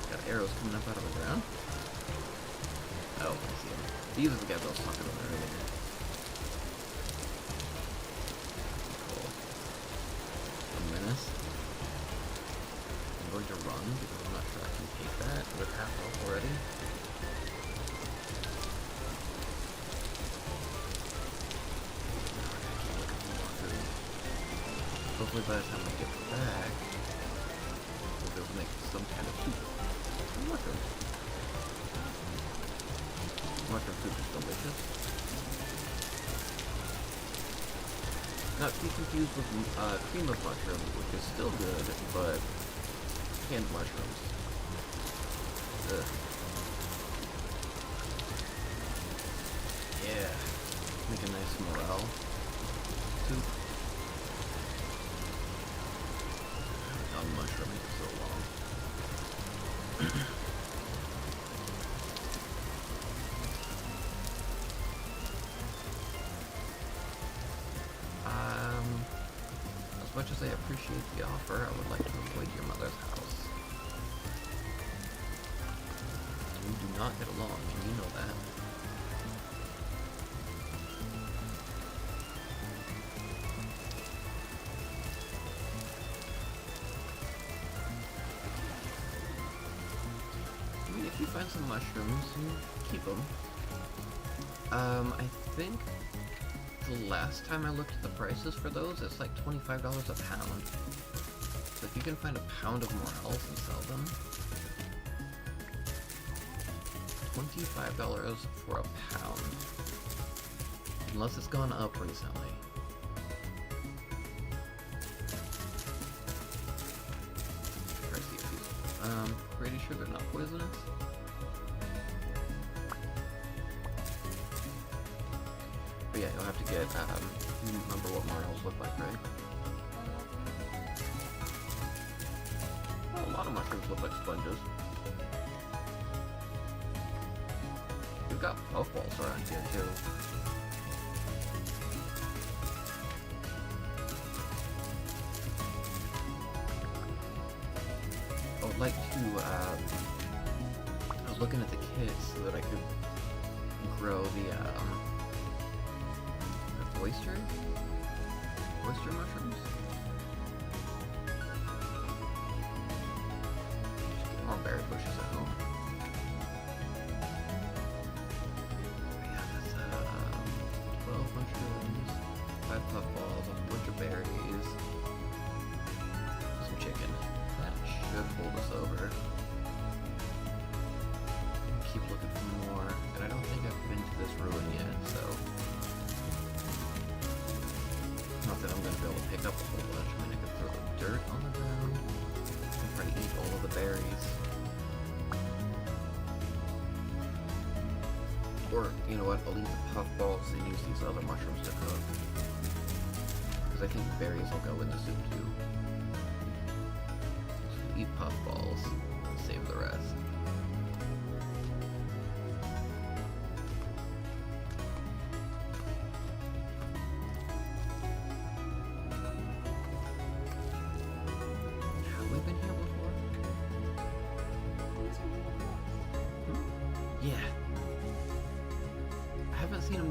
Got arrows coming up out of the ground. Oh, I see them. These are the guys I was talking about earlier. Cool. A menace. I'm going to run because I'm not sure I can take that with half health already. Hopefully by the time we get back, we'll be able to make some kind of soup. Mushrooms. Mushroom soup is delicious. Not to be confused with cream of mushroom, which is still good, but canned mushrooms. Ugh. Yeah. Make a nice morale soup. On mushroom for so long. As much as I appreciate the offer, I would like to avoid your mother's house. We do not get along, and you know that. I mean, if you find some mushrooms, you keep them. I think the last time I looked at the prices for those, it's like $25 a pound. So if you can find a pound of more health and sell them, $25 for a pound. Unless it's gone up recently. Pricey if these. Pretty sure they're not poisonous. But yeah, you'll have to get, you remember what morels look like, right? Well, a lot of mushrooms look like sponges. We've got puffballs around here, too. I would like to, I was looking at the kits so that I could grow the, oyster mushrooms? More berry bushes at home. Yeah, that's 12 mushrooms, 5 puffballs, a bunch of berries, some chicken. That should hold us over. Keep looking for more, and I don't think I've been to this ruin yet, so not that I'm going to be able to pick up a whole bunch. I mean, I could throw the dirt on the ground and try to eat all of the berries. Or, you know what, I'll eat the puffballs and use these other mushrooms to cook. Because I think berries will go in the soup too. So eat puffballs and save the rest.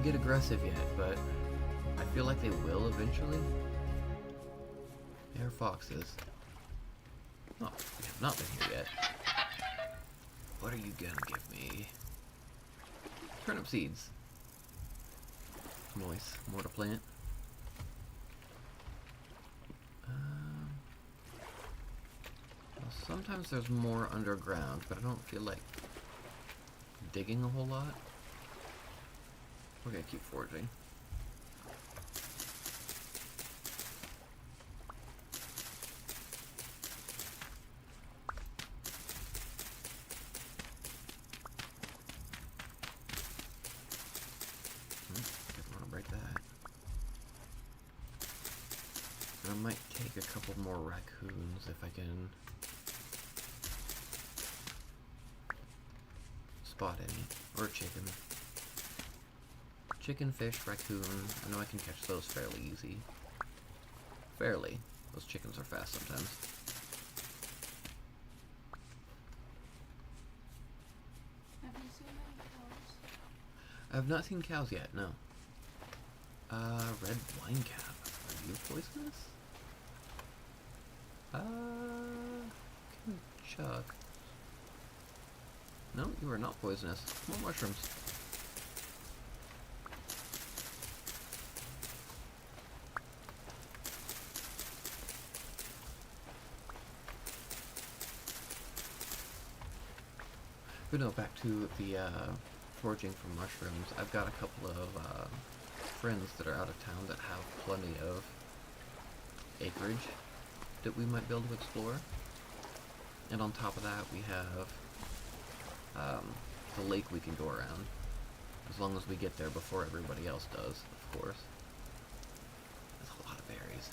Get aggressive yet, but I feel like they will eventually. They're foxes. Oh, we have not been here yet. What are you gonna give me? Turnip seeds. Nice. More to plant. Well, sometimes there's more underground, but I don't feel like digging a whole lot. We're gonna keep foraging. Didn't want to break that. I might take a couple more raccoons if I can spot any. Or chicken. chicken, fish, raccoon. I know I can catch those fairly easy. Fairly. Those chickens are fast sometimes. Have you seen any cows? I have not seen cows yet, no. Red wine cap. Are you poisonous? Can chuck. No, you are not poisonous. More mushrooms. But no, back to the foraging for mushrooms. I've got a couple of friends that are out of town that have plenty of acreage that we might be able to explore. And on top of that, we have the lake we can go around. As long as we get there before everybody else does, of course. There's a lot of berries.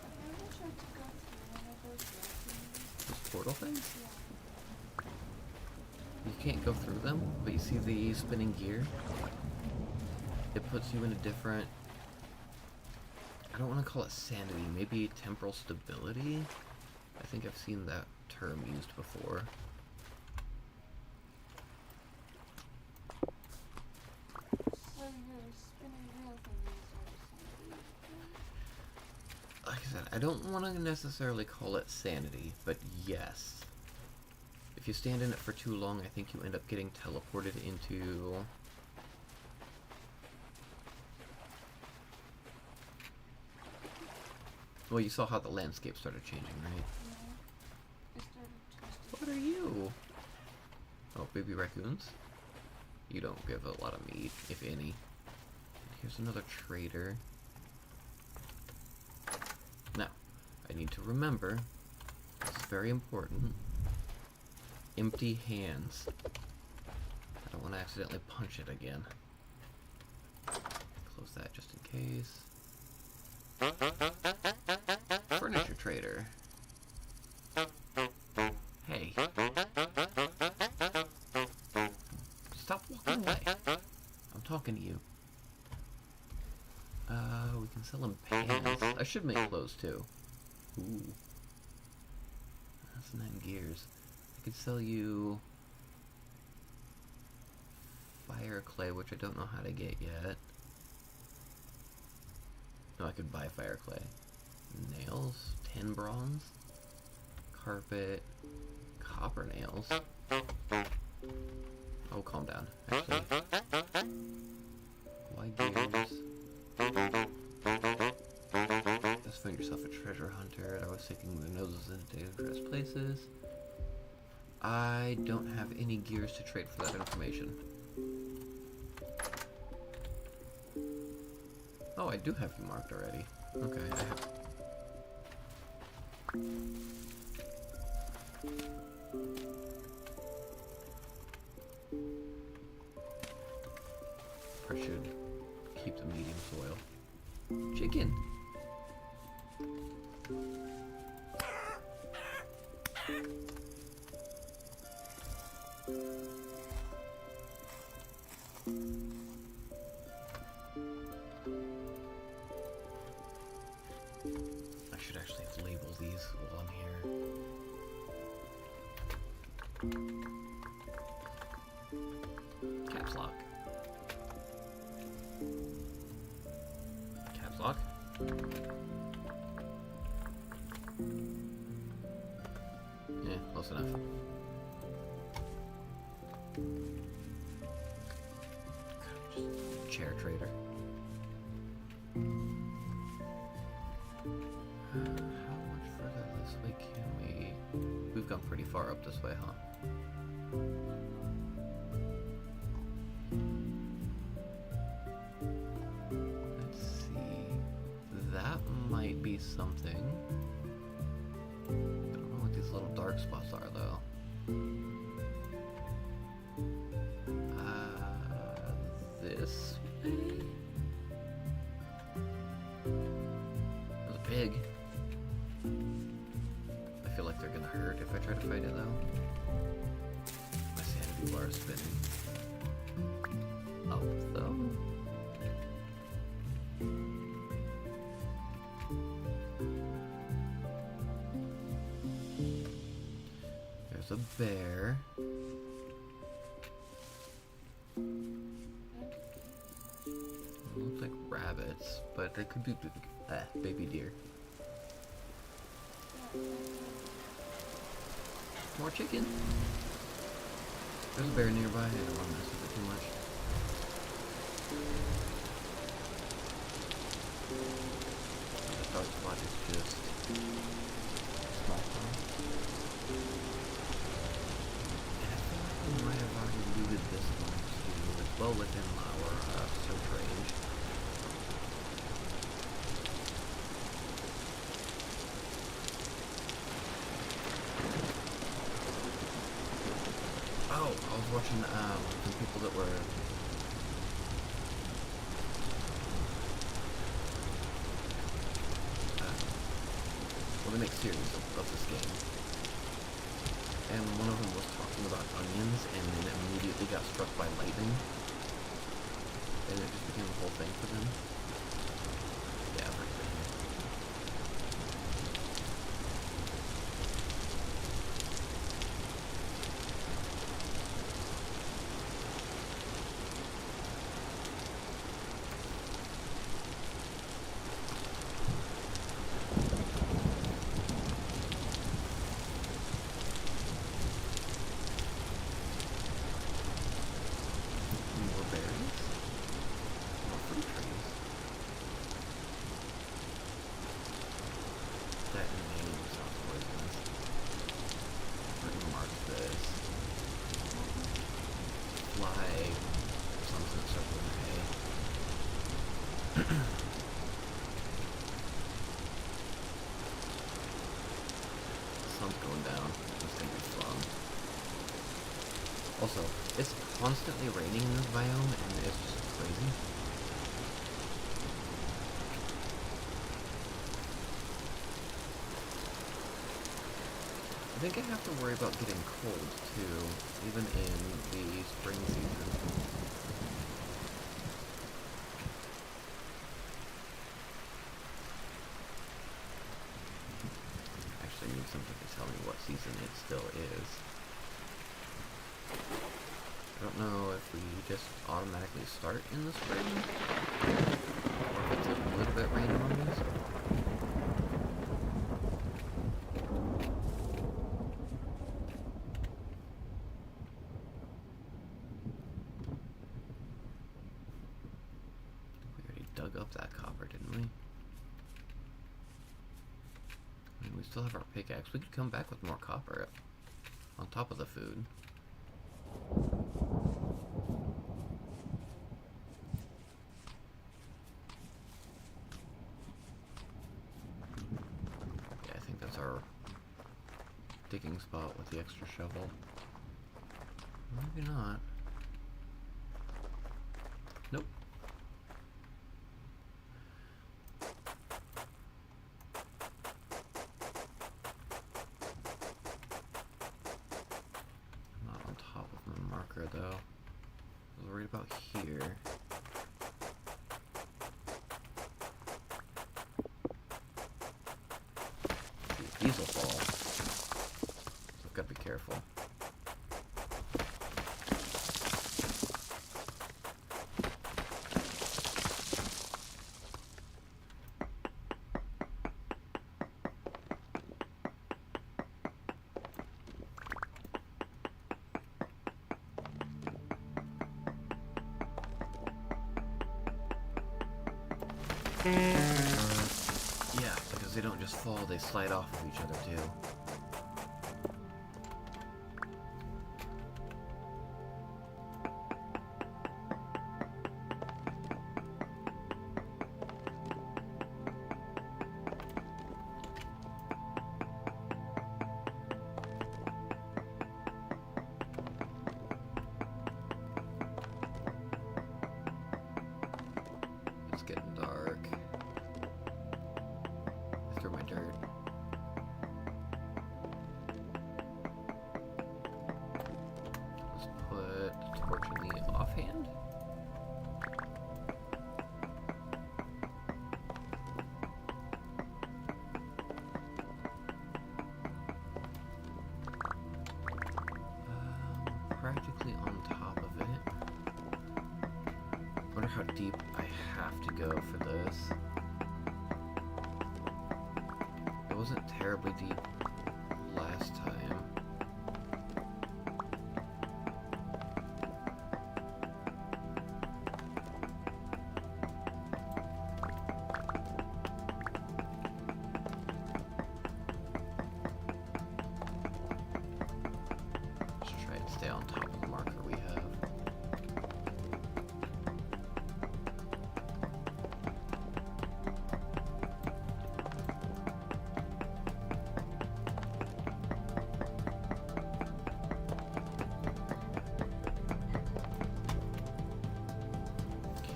Have you ever tried to go through one of those raccoons? Those portal things? Yeah. You can't go through them, but you see the spinning gear? It puts you in a different... I don't want to call it sanity, maybe temporal stability? I think I've seen that term used before. So your spinning wheel thingies are something. Like I said, I don't want to necessarily call it sanity, but yes. If you stand in it for too long, I think you end up getting teleported into... Well, you saw how the landscape started changing, right? Yeah. It started twisting. What are you? Oh, baby raccoons? You don't give a lot of meat, if any. Here's another trader. Now, I need to remember, it's very important, empty hands. I don't want to accidentally punch it again. Close that just in case. Furniture trader. Hey. Stop walking away. I'm talking to you. We can sell him pans. I should make clothes too. Ooh. That's 9 gears. I could sell you fire clay, which I don't know how to get yet. No, I could buy fire clay. Nails, 10 bronze. Carpet, copper nails. Oh, calm down. Actually, why gears? Just find yourself a treasure hunter. I was sticking the noses into dangerous places. I don't have any gears to trade for that information. Oh, I do have you marked already. Okay, I have... I should keep the medium soil. Chicken! I should actually label these while I'm here. Caps lock. Caps lock. Yeah, close enough. Just chair trader. How much further this way can we... We've gone pretty far up this way, huh? Let's see... That might be something. I don't know what these little dark spots are, though. This way? There's a pig. I feel like they're gonna hurt. hurt if I try to fight it though. My sanity bar is spinning. Up though. There's a bear. Looks like rabbits, but they could be baby deer. More chicken. There's a bear nearby. I don't want to mess with it too much. The dark spot is just small fun. And I feel like we might have already looted this one too. It's well within our search range. Oh, I was watching some people that were well, they make series of this game, and one of them was talking about onions, and then immediately got struck by lightning, and it just became a whole thing for them. Yeah, pretty crazy. More berries? More fruit trees? That name sounds poisonous. We're gonna mark this. Fly. Sunset circle in hay. The sun's going down. This thing is fun. Also, it's constantly raining in this biome, and it's just crazy. I think I have to worry about getting cold, too, even in the spring season. Actually, I need something to tell me what season it still is. I don't know if we just automatically start in the spring, or if it's a little bit randomized. We already dug up that copper, didn't we? I mean, we still have our pickaxe. We could come back with more copper on top of the food. Our digging spot with the extra shovel. Maybe not. Nope. I'm not on top of my marker though. I was worried about here. These will fall, so I've got to be careful. Yeah, because they don't just fall, they slide off of each other too. It's getting dark. I threw my dirt. deep I have to go for this? It wasn't terribly deep last time. Let's try and stay on top of the marker we have.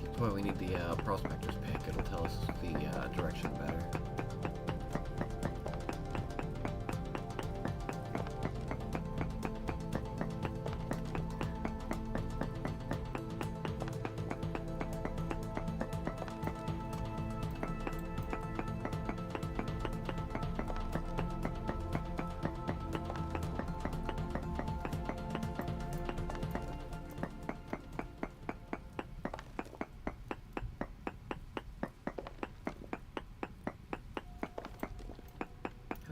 That's why we need the prospector's pick. It'll tell us the direction better.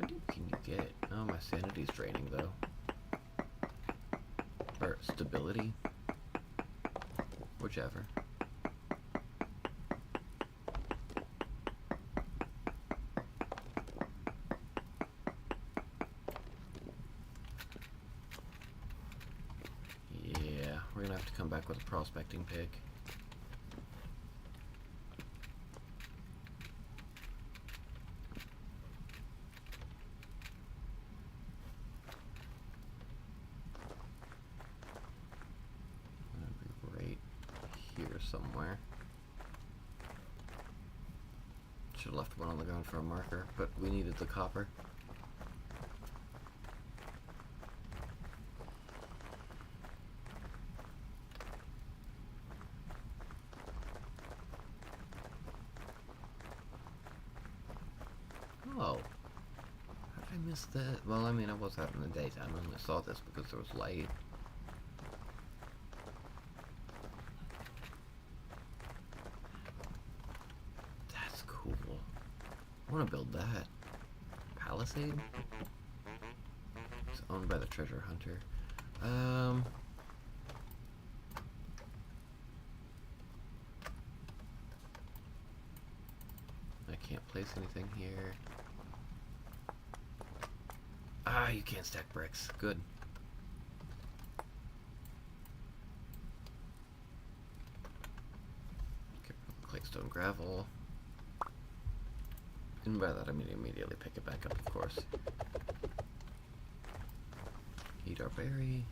How deep can you get? Oh, my sanity's draining though. Or stability. Whichever. Yeah, we're gonna have to come back with a prospecting pick. Here somewhere. Should have left one on the ground for a marker, but we needed the copper. Oh. How did I miss that? Well, I mean, I was out in the daytime. I only saw this because there was light. I want to build that. Palisade? It's owned by the treasure hunter. I can't place anything here. Ah, you can't stack bricks. Good. Okay, claystone gravel. And by that I mean immediately pick it back up, of course. Eat our berry.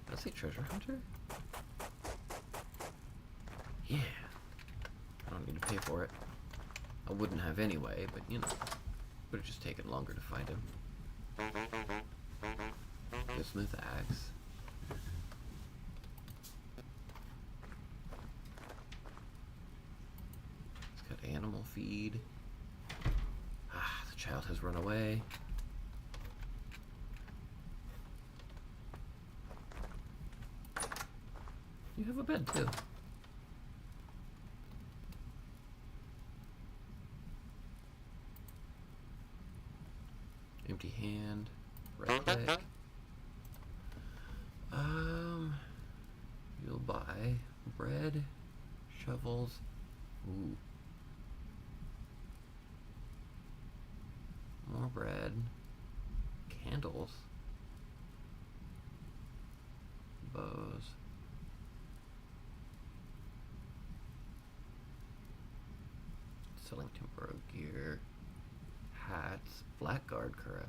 Did I say treasure hunter? Yeah. I don't need to pay for it. I wouldn't have anyway, but you know. Would have just taken longer to find him. The smooth axe. Animal feed. Ah, the child has run away. You have a bed too. Empty hand. Right click. You'll buy bread, shovels. Ooh. More bread, candles, bows, selling temporary gear, hats, blackguard caress.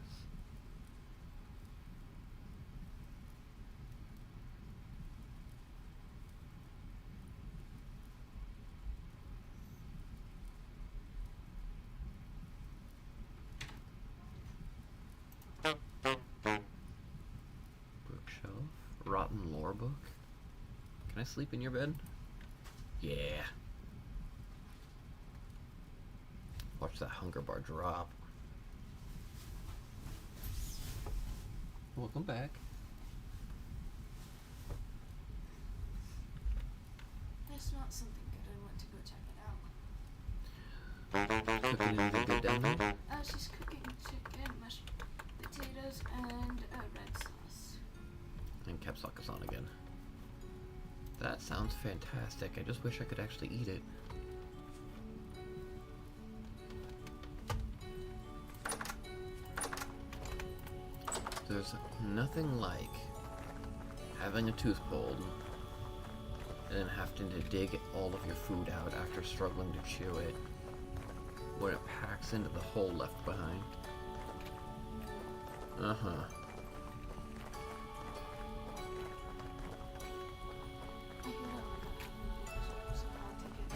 Rotten lore book. Can I sleep in your bed? Yeah. Watch that hunger bar drop. Welcome back. smelled something good and went to go check it out. Cooking anything good down there? She's cooking chicken, mashed potatoes, and red sauce. And capsaicin is on again. That sounds fantastic. I just wish I could actually eat it. There's nothing like having a tooth pulled and then having to dig all of your food out after struggling to chew it when it packs into the hole left behind. Uh-huh. I hate it when that happens because I'm so hard to get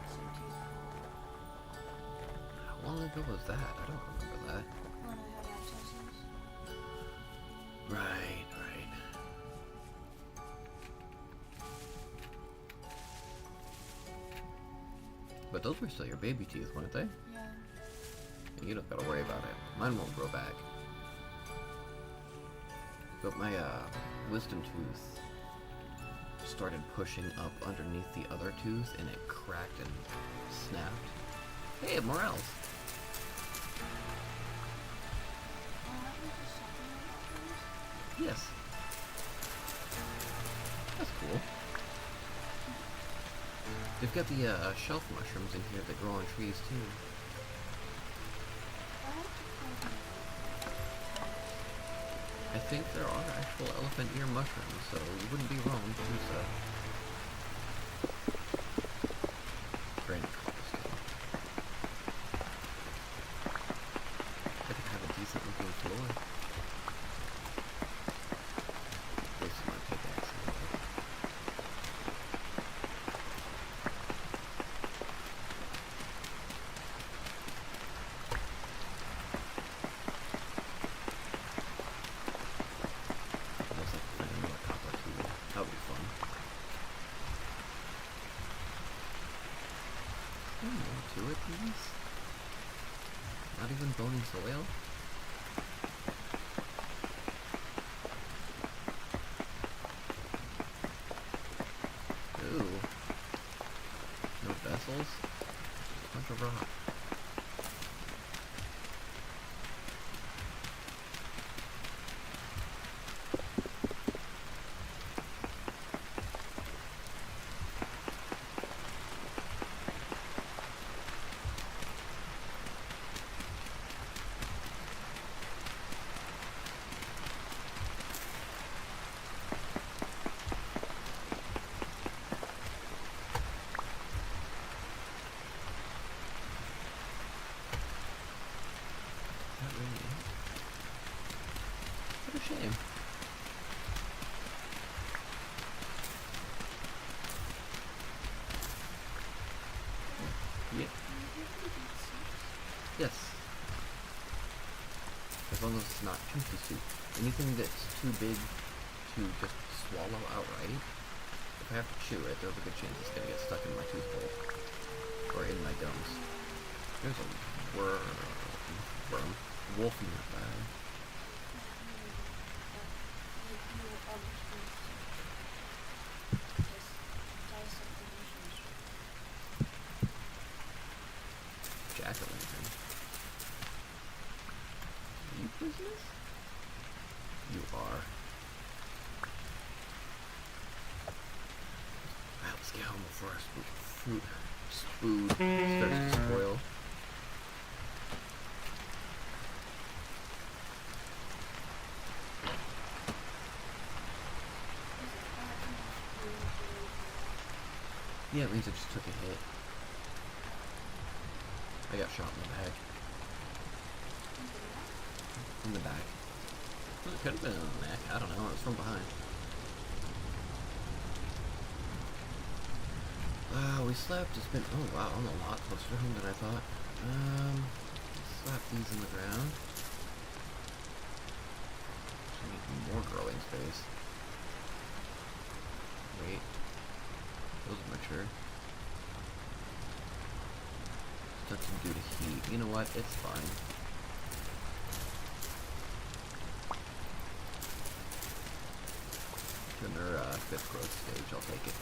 some tooth pulled. How long ago was that? I don't remember that. When I had abscesses. Right. But those were still your baby teeth, weren't they? Yeah. And you don't gotta worry about it. Mine won't grow back. But my wisdom tooth started pushing up underneath the other tooth and it cracked and snapped. Hey, Morales! Aren't we just talking about those? Yes. That's cool. They've got the shelf mushrooms in here that grow on trees too. I have to find them. I think there are actual elephant ear mushrooms, so you wouldn't be wrong to do so. Granite cobblestone. I could have a decent looking floor. Wasted my pickaxe anyway. Almost like finding another copper tool. That would be fun. More to it, please? Not even bony soil? Ooh. No vessels? Just a bunch of rock. Not really. What a shame. Yeah. Yes. As long as it's not toothy soup. Anything that's too big to just swallow outright, if I have to chew it, there's a good chance it's gonna get stuck in my tooth bowl. Or in my gums. There's a wolf in that bag. Jack-o'-lantern. Are you poisonous? You are. Alright, let's get home before our food starts to spoil. Yeah, it means I just took a hit. I got shot in the back. In the back. Well, it could have been in the neck. I don't know. It was from behind. We slept. It's been... Oh, wow. I'm a lot closer to home than I thought. Slap these in the ground. I need more growing space. Wait. Those are mature. Nothing due to heat. You know what? It's fine. In their 5th growth stage, I'll take it.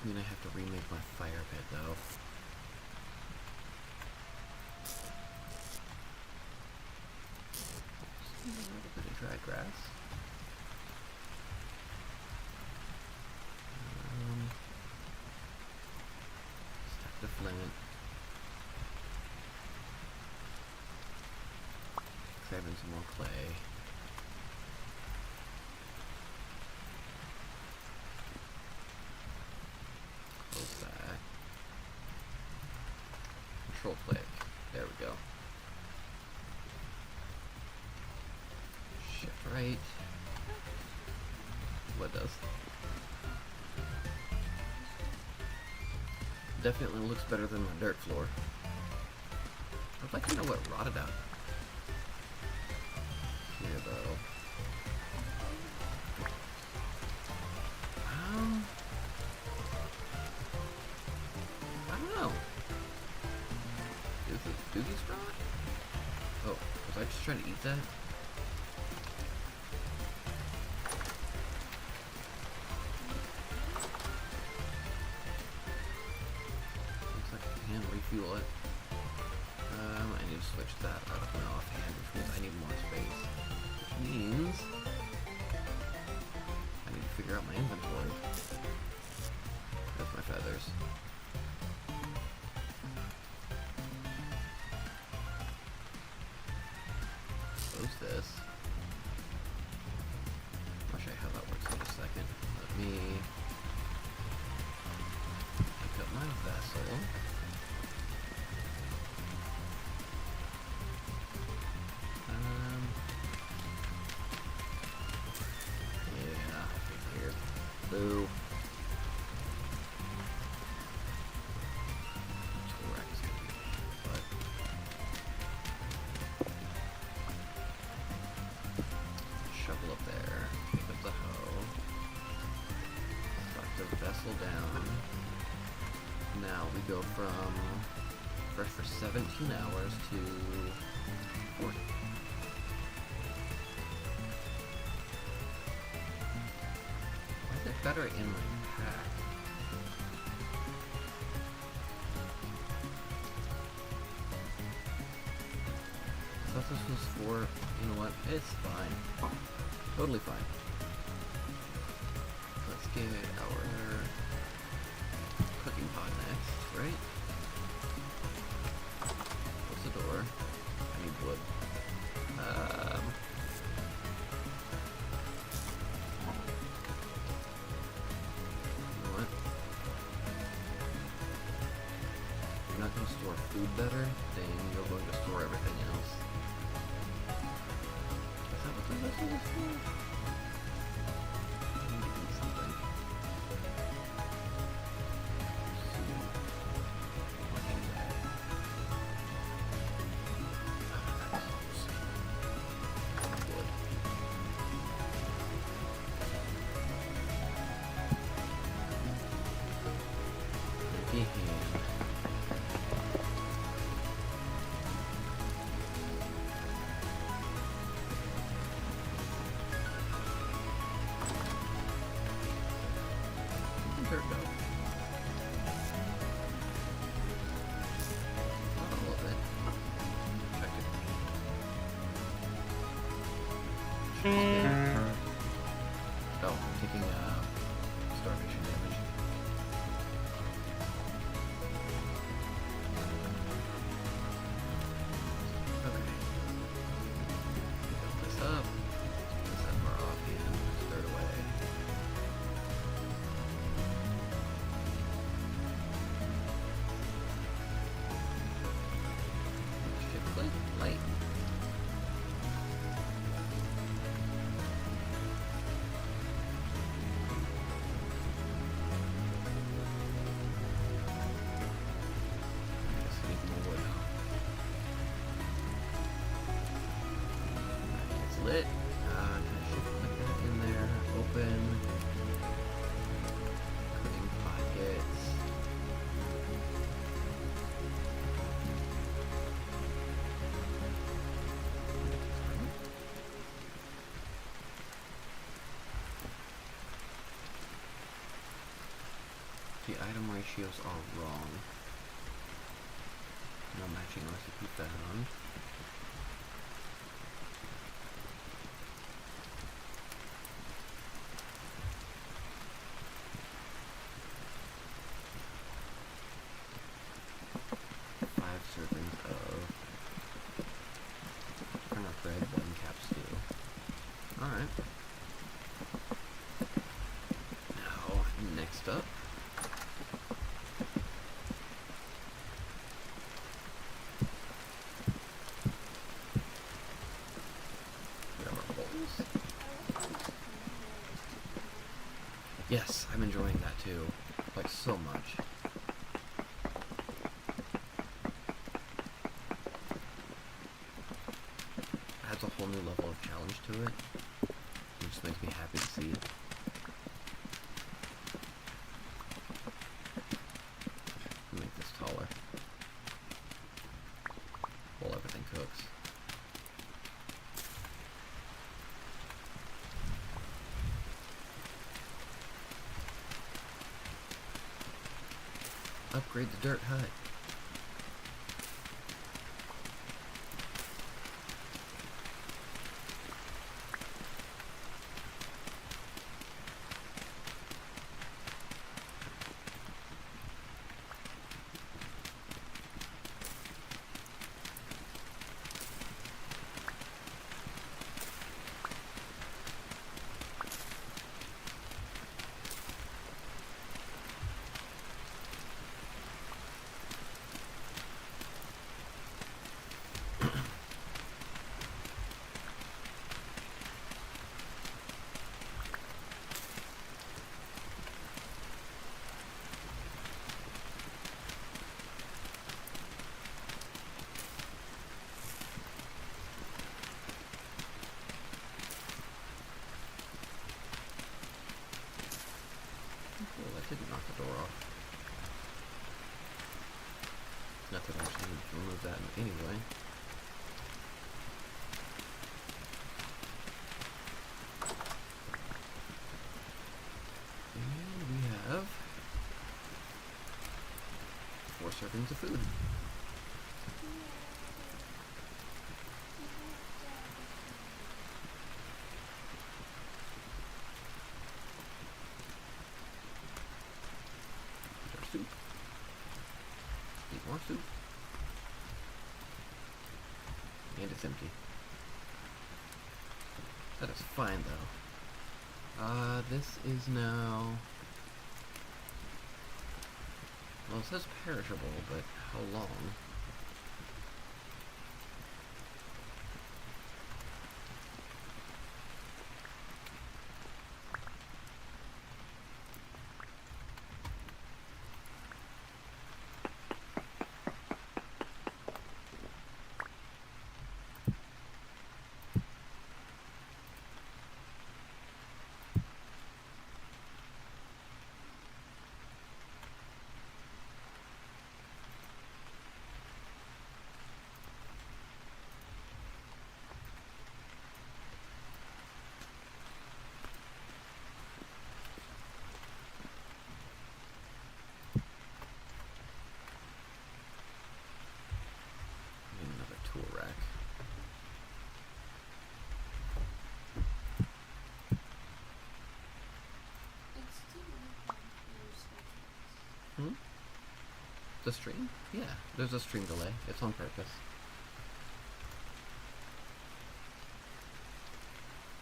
mean I have to remake my fire pit, though. Just need a little bit of dry grass. Stack the flint. Grab in some more clay. Close that. Control click. There we go. Shift right. What does? Definitely looks better than the dirt floor. I'd like to know what rotted out here, though. I don't know. Do these rot? Oh, was I just trying to eat that? Looks like I can refuel it. I need to switch that out of my offhand, which means I need more space. Which means I need to figure out my inventory. That's my feathers. Close this. I'll show you how that works in a second. Let me pick up my vessel. Yeah, I figured. Boo. Shovel up there, pick up the hoe, drop the vessel down. Now we go from fresh for 17 hours to 40. Why is it better in my pack? I thought this was for, you know what, it's fine. Totally fine. Let's get our cooking pot next, right? Close the door. I need wood. You know what? You're not going to store food better, then you're going to store everything else. Is that what the vessel is for? I need to eat something. Soup. What is that? Wood. Empty hand. Dirt go. Not all of it. Practically. Oh, I'm taking starvation damage. Okay. Build this up. Get this up more offhand. Third away. Shift light. I just need more wood. It's lit. Can I shift click that in there? Open. Cooking pockets. See, item ratios are wrong. No matching recipe found. Five servings of turnip bread, 1 cap stew. Alright. Now, next up. We have our bowls. Yes, I'm enjoying that too. Like, so much. Adds a whole new level of challenge to it. It just makes me happy to see. Make this taller. While everything cooks. Upgrade the dirt hut. Oh, that didn't knock the door off. Not that I actually need to remove that anyway. And we have 4 servings of food. Our soup. Need more soup. And it's empty. That is fine though. This is now... Well, it says perishable, but how long? Tool rack. The stream? Yeah, there's a stream delay. It's on purpose.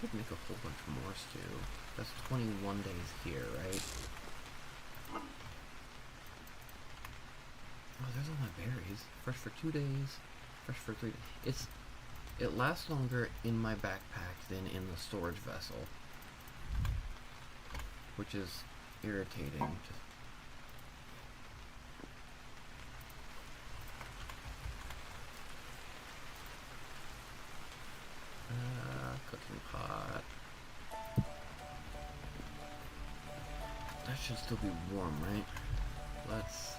Could make a whole bunch more stew. That's 21 days here, right? Oh, there's all my berries. Fresh for 2 days. Fresh for 3 days. It lasts longer in my backpack than in the storage vessel, which is irritating. Cooking pot. That should still be warm, right? Let's...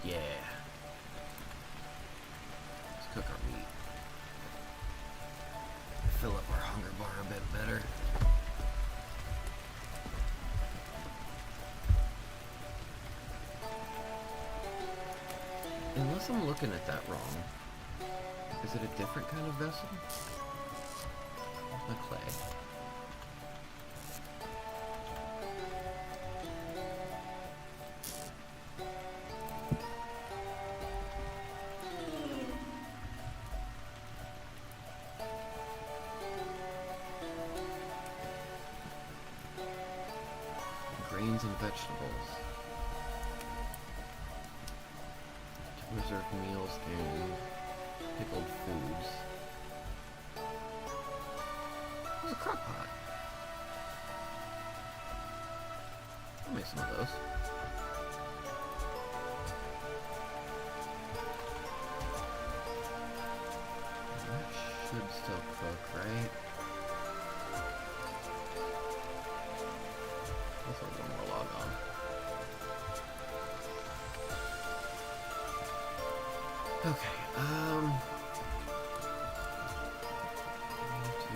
Yeah. Let's cook our meat. Fill up our hunger bar a bit better. Unless I'm looking at that wrong. Is it a different kind of vessel? Where's my clay? Grains and vegetables. To preserve meals and pickled foods. There's a crock pot. I'll make some of those. That should still cook, right? Let's put one more log on. Okay, trying to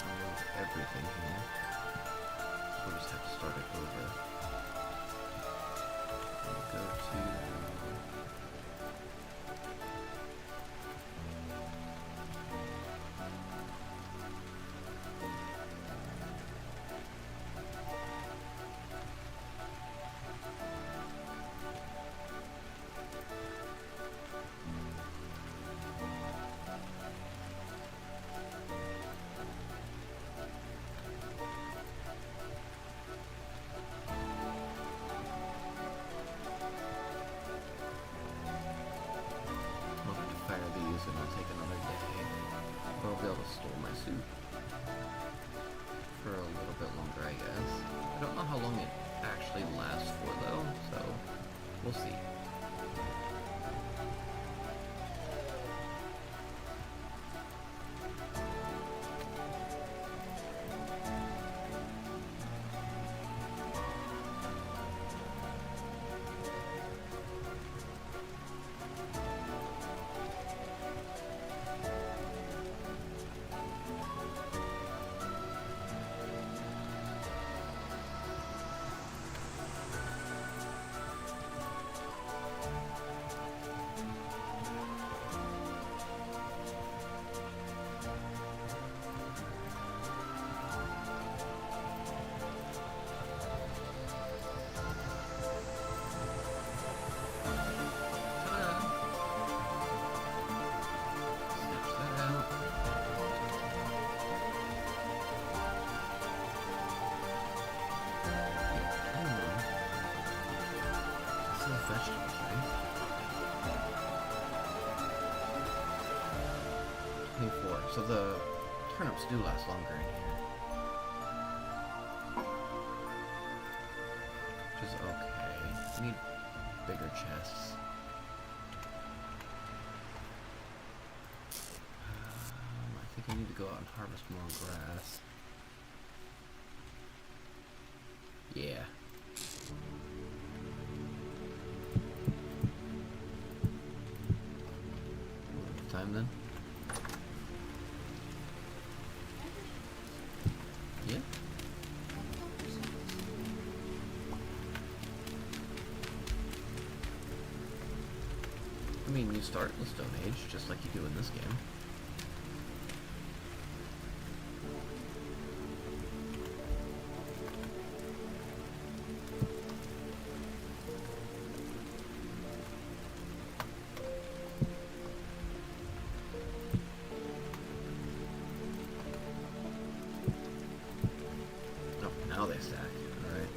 remove everything here. So we'll just have to start it over. And go to and it'll take another day, but I'll be able to store my soup for a little bit longer, I guess. I don't know how long it actually lasts for, though, so we'll see. Vegetables, right? 24. So the turnips do last longer in here. Which is okay. Need bigger chests. I think I need to go out and harvest more grass. Yeah. Time then? Yeah? I mean, you start in the Stone Age, just like you do in this game. Now they stack. Alright.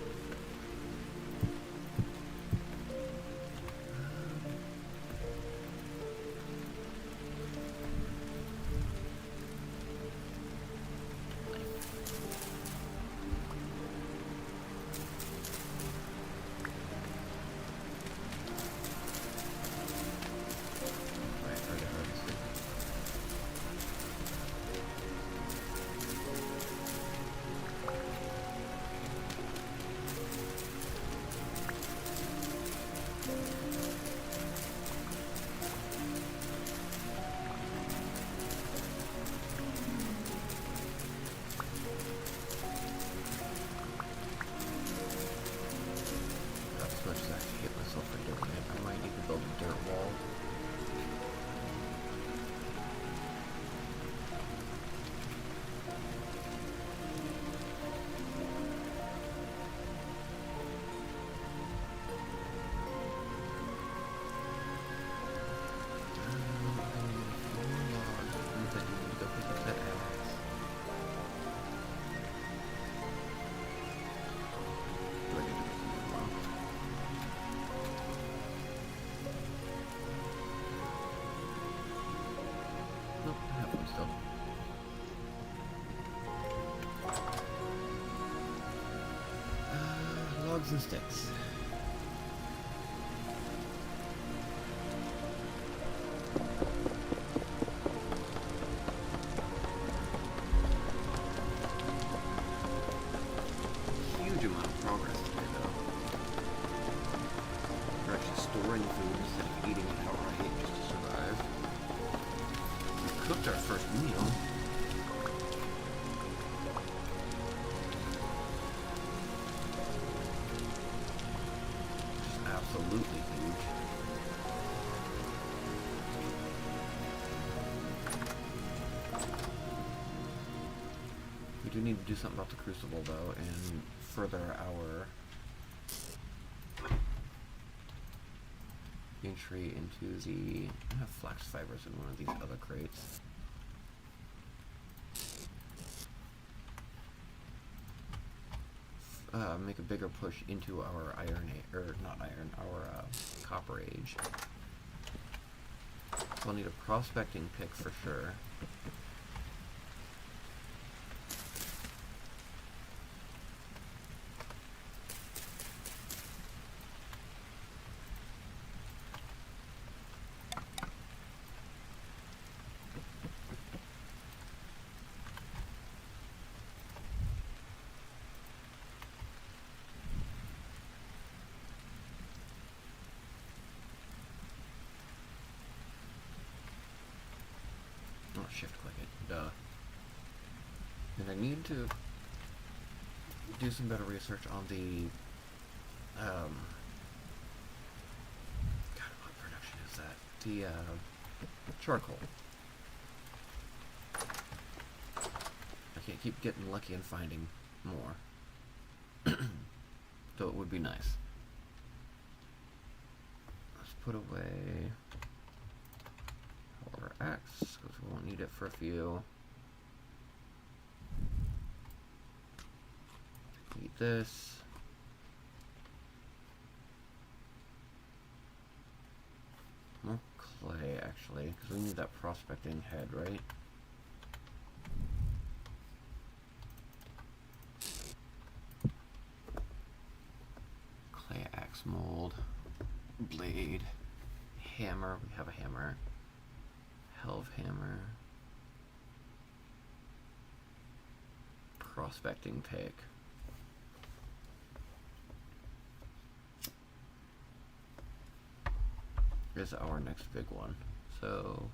and sticks. Huge amount of progress today, though. We're actually storing food instead of eating it outright just to survive. We cooked our first meal. Just absolutely huge. We do need to do something about the crucible, though, and further our entry into the... I have flax fibers in one of these other crates. Make a bigger push into our our copper age. So I'll need a prospecting pick for sure. Oh, shift click it, duh. And I need to do some better research on the, God, what production is that? The, charcoal. I can't keep getting lucky and finding more. So it would be nice. Let's put away our axe, because we won't need it for a few. Need this. More clay, actually, because we need that prospecting head, right? Clay axe mold, blade, hammer. We have a hammer. Helve hammer. Prospecting pick. Is our next big one. So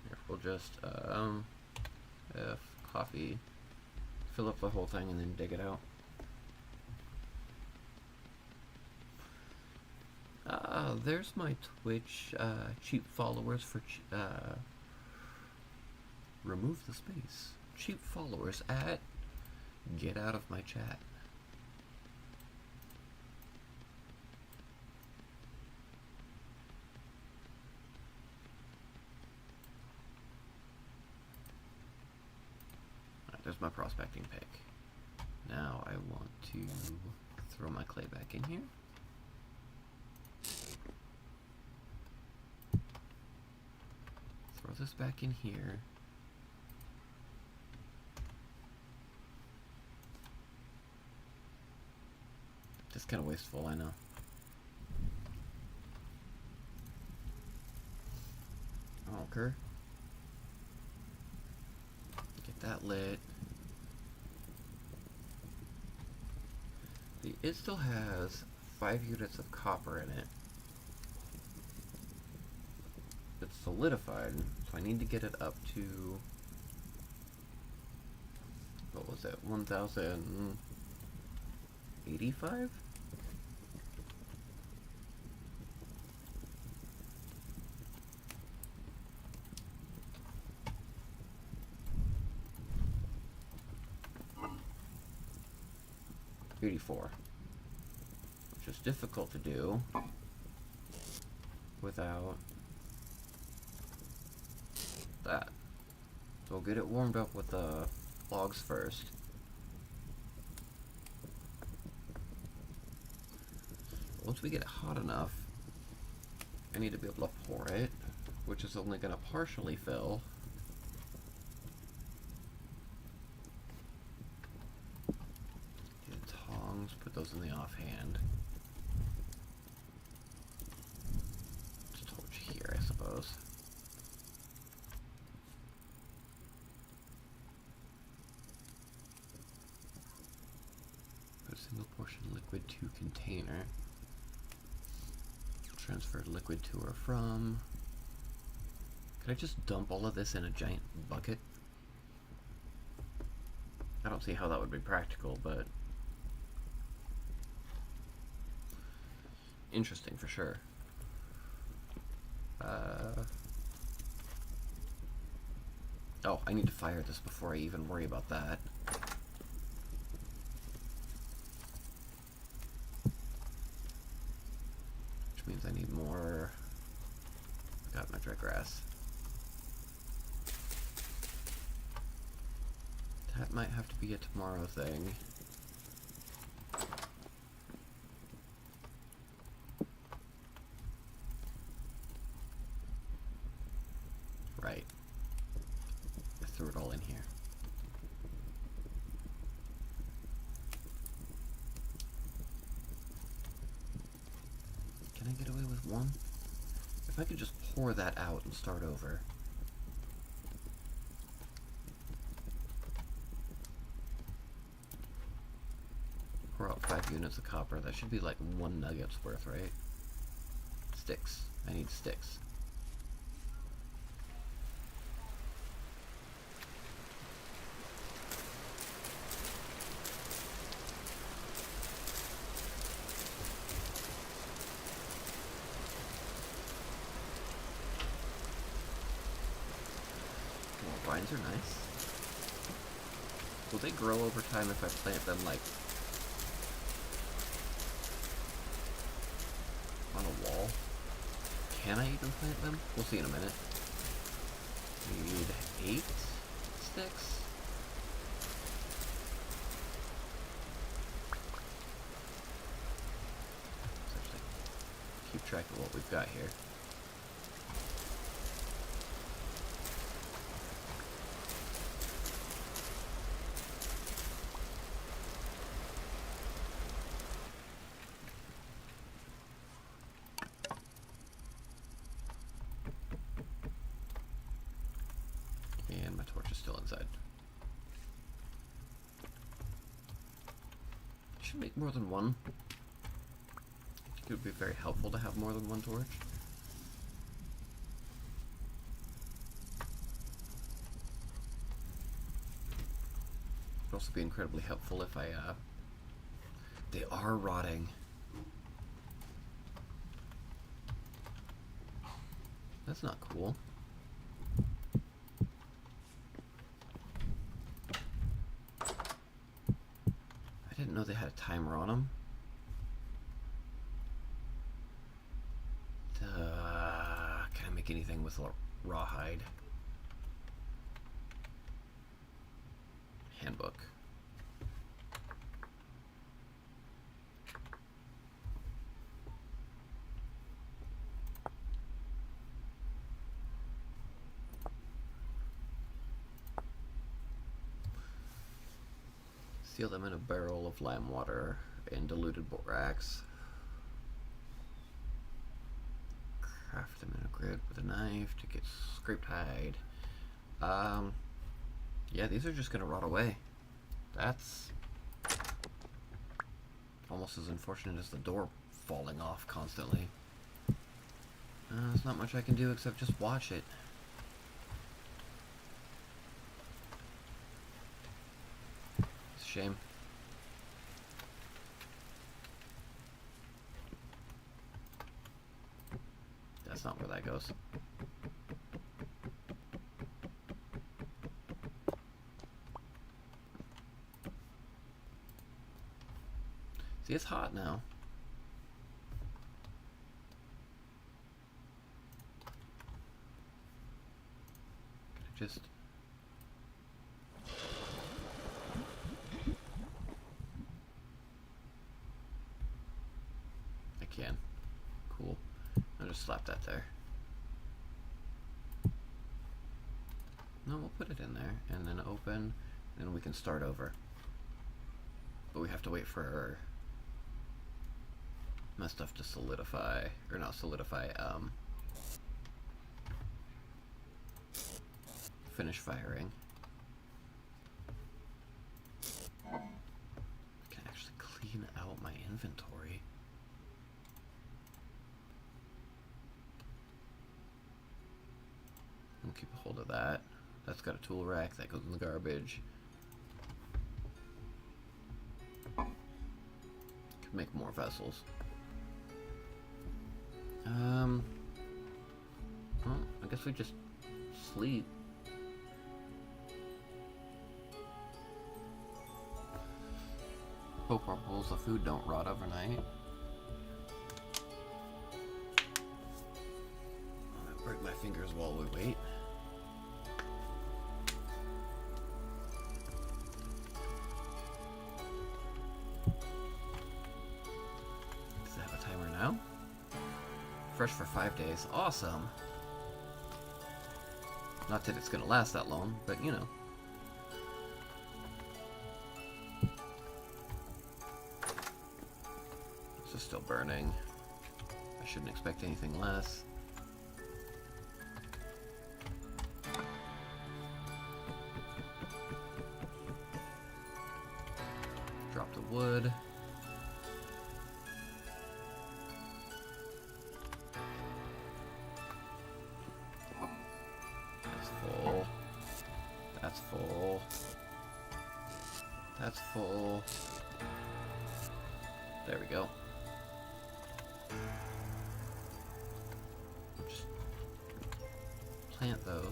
here, we'll just F coffee, fill up the whole thing and then dig it out. There's my Twitch cheap followers for remove the space. Cheap followers at get out of my chat. Alright, there's my prospecting pick. Now I want to throw my clay back in here. Throw this back in here. Just kind of wasteful, I know. Okay. Get that lit. It still has 5 units of copper in it. It's solidified, so I need to get it up to, what was it, 1085? $84, which is difficult to do without that. So we'll get it warmed up with the logs first. once we get it hot enough, I need to be able to pour it, which is only going to partially fill. Get tongs, put those in the offhand. Just torch here, I suppose. Put a single portion liquid to container. Transfer liquid to or from. Could I just dump all of this in a giant bucket? I don't see how that would be practical, but interesting for sure. Oh, I need to fire this before I even worry about that. Which means I need more. Got my dry grass. That might have to be a tomorrow thing. Right. I threw it all in here. Can I get away with one? If I could just pour that out and start over. Pour out 5 units of copper. That should be like 1 nugget's worth, right? Sticks. I need sticks. Well, vines are nice. Will they grow over time if I plant them like on a wall? Can I even plant them? We'll see in a minute. We need 8 sticks. Let's actually keep track of what we've got here. And my torch is still inside. I should make more than one. I think it would be very helpful to have more than one torch. It would also be incredibly helpful if I, they are rotting. That's not cool. I didn't know they had a timer on them. Can I make anything with rawhide? Handbook. Seal them in a barrel of lime water and diluted borax. Craft them in a grid with a knife to get scraped hide. Yeah, these are just gonna rot away. That's almost as unfortunate as the door falling off constantly. There's not much I can do except just watch it. It's a shame. That's not where that goes. See, it's hot now. Just I can't. slap that there. No, we'll put it in there, and then open, and we can start over. But we have to wait for my stuff to solidify, or not solidify, finish firing. I can actually clean out my inventory. We'll keep a hold of that. That's got a tool rack, that goes in the garbage. Could make more vessels. Well, I guess we just sleep. Hope our bowls of food don't rot overnight. I'll break my fingers while we wait. Does it have a timer now? Fresh for 5 days. Awesome. Not that it's gonna last that long, but you know. This is still burning. I shouldn't expect anything less. Drop the wood. That's full. That's full. There we go. Just plant those.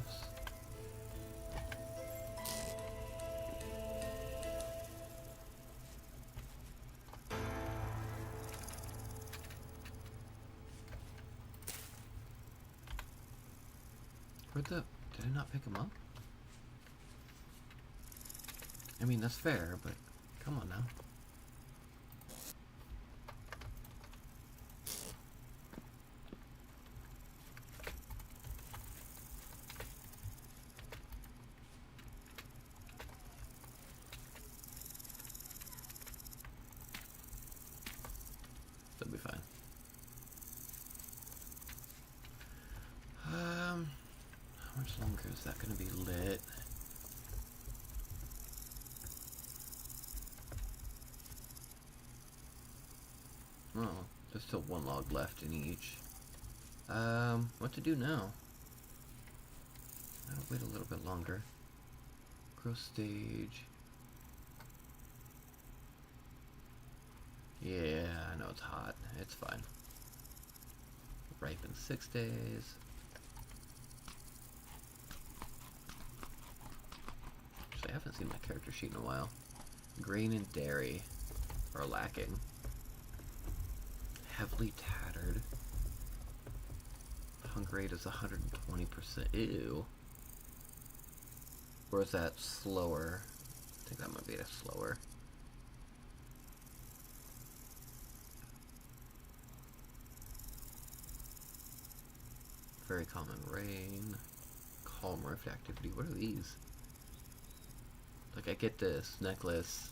Where'd the... Did I not pick them up? I mean, that's fair, but come on now. That'll be fine. How much longer is that going to be lit? Oh, there's still one log left in each. What to do now? I'll wait a little bit longer. Growth stage. Yeah, I know it's hot. It's fine. Ripen 6 days. Actually, I haven't seen my character sheet in a while. Grain and dairy are lacking. Heavily tattered. Hunger rate is 120%. Ew. Or is that slower? I think that might be a slower. Very common rain. Calm rift activity. What are these? Like, I get this necklace.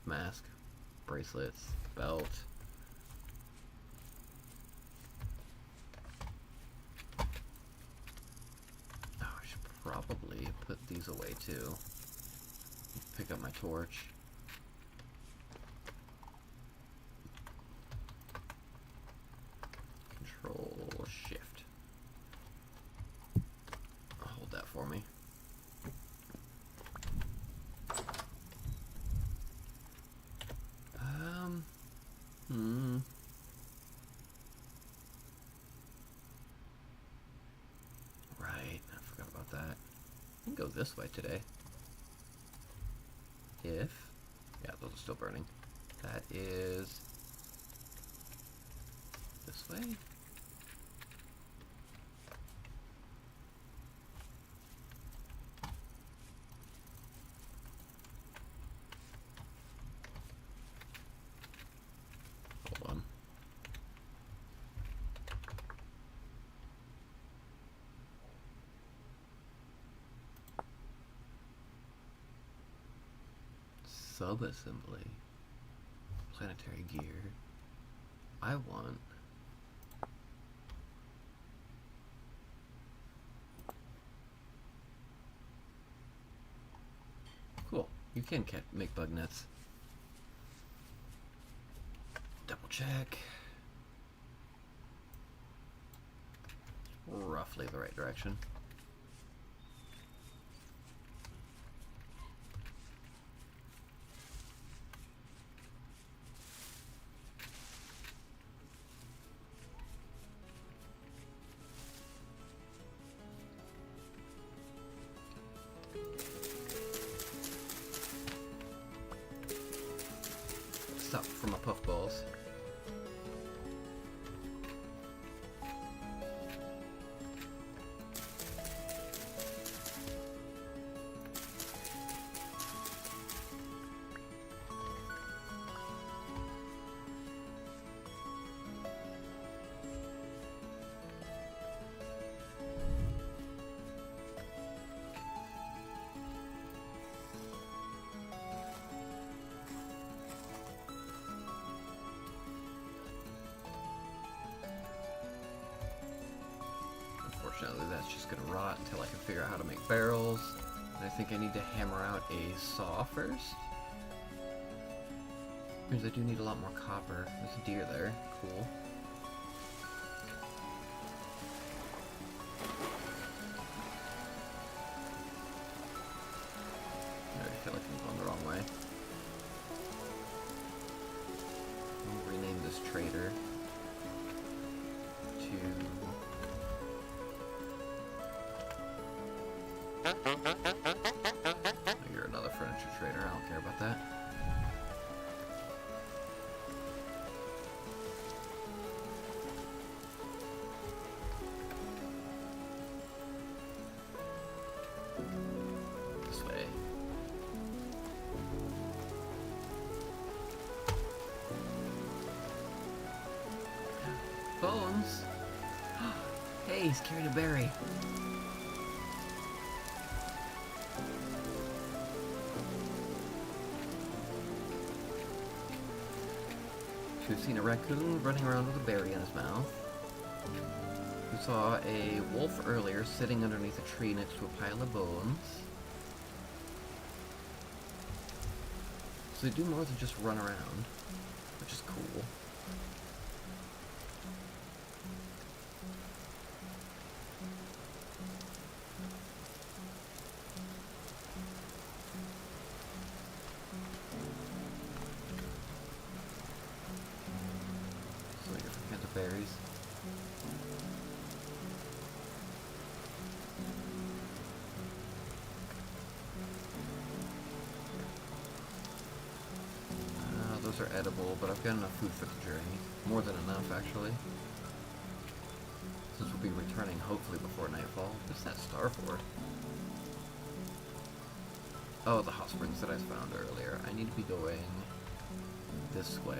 Mask, bracelets, belt. Oh, I should probably put these away too. Pick up my torch. Control Shift. Hold that for me. Right, I forgot about that. I can go this way today. Yeah, those are still burning. That is this way? Sub-assembly. Planetary gear. I want... Cool. You can make bug nets. Double check. Roughly the right direction. Stop for my puffballs. Unfortunately, that's just gonna rot until I can figure out how to make barrels. And I think I need to hammer out a saw first. Because I do need a lot more copper. There's a deer there. Cool. I feel like I'm going the wrong way. I'll rename this trader to... You're another furniture trader, I don't care about that. This way. Bones! Hey, he's carried a berry. We've seen a raccoon running around with a berry in his mouth. We saw a wolf earlier sitting underneath a tree next to a pile of bones. So they do more than just run around, which is cool. So different kinds of berries. Those are edible, but I've got enough food for the journey. More than enough, actually. Since we'll be returning hopefully before nightfall. What's that star for? Oh, the hot springs that I found earlier. I need to be going this way.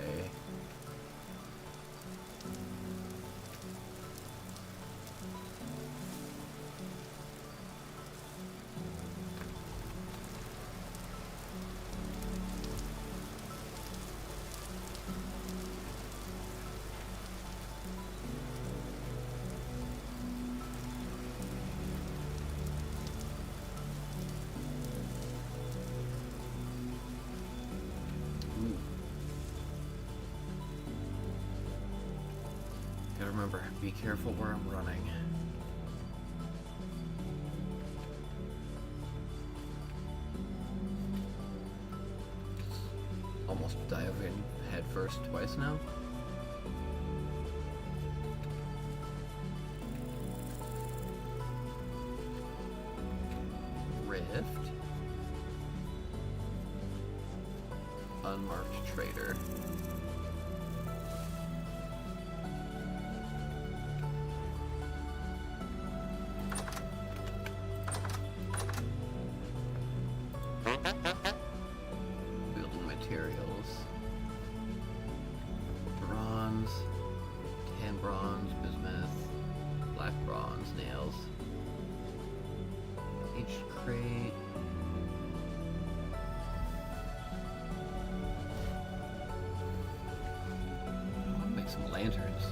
Gotta remember, be careful where I'm running. Almost diving head first twice now. Rift. Unmarked trader. Building materials. Bronze. Tan bronze, bismuth. Black bronze, nails. Aged crate. lanterns.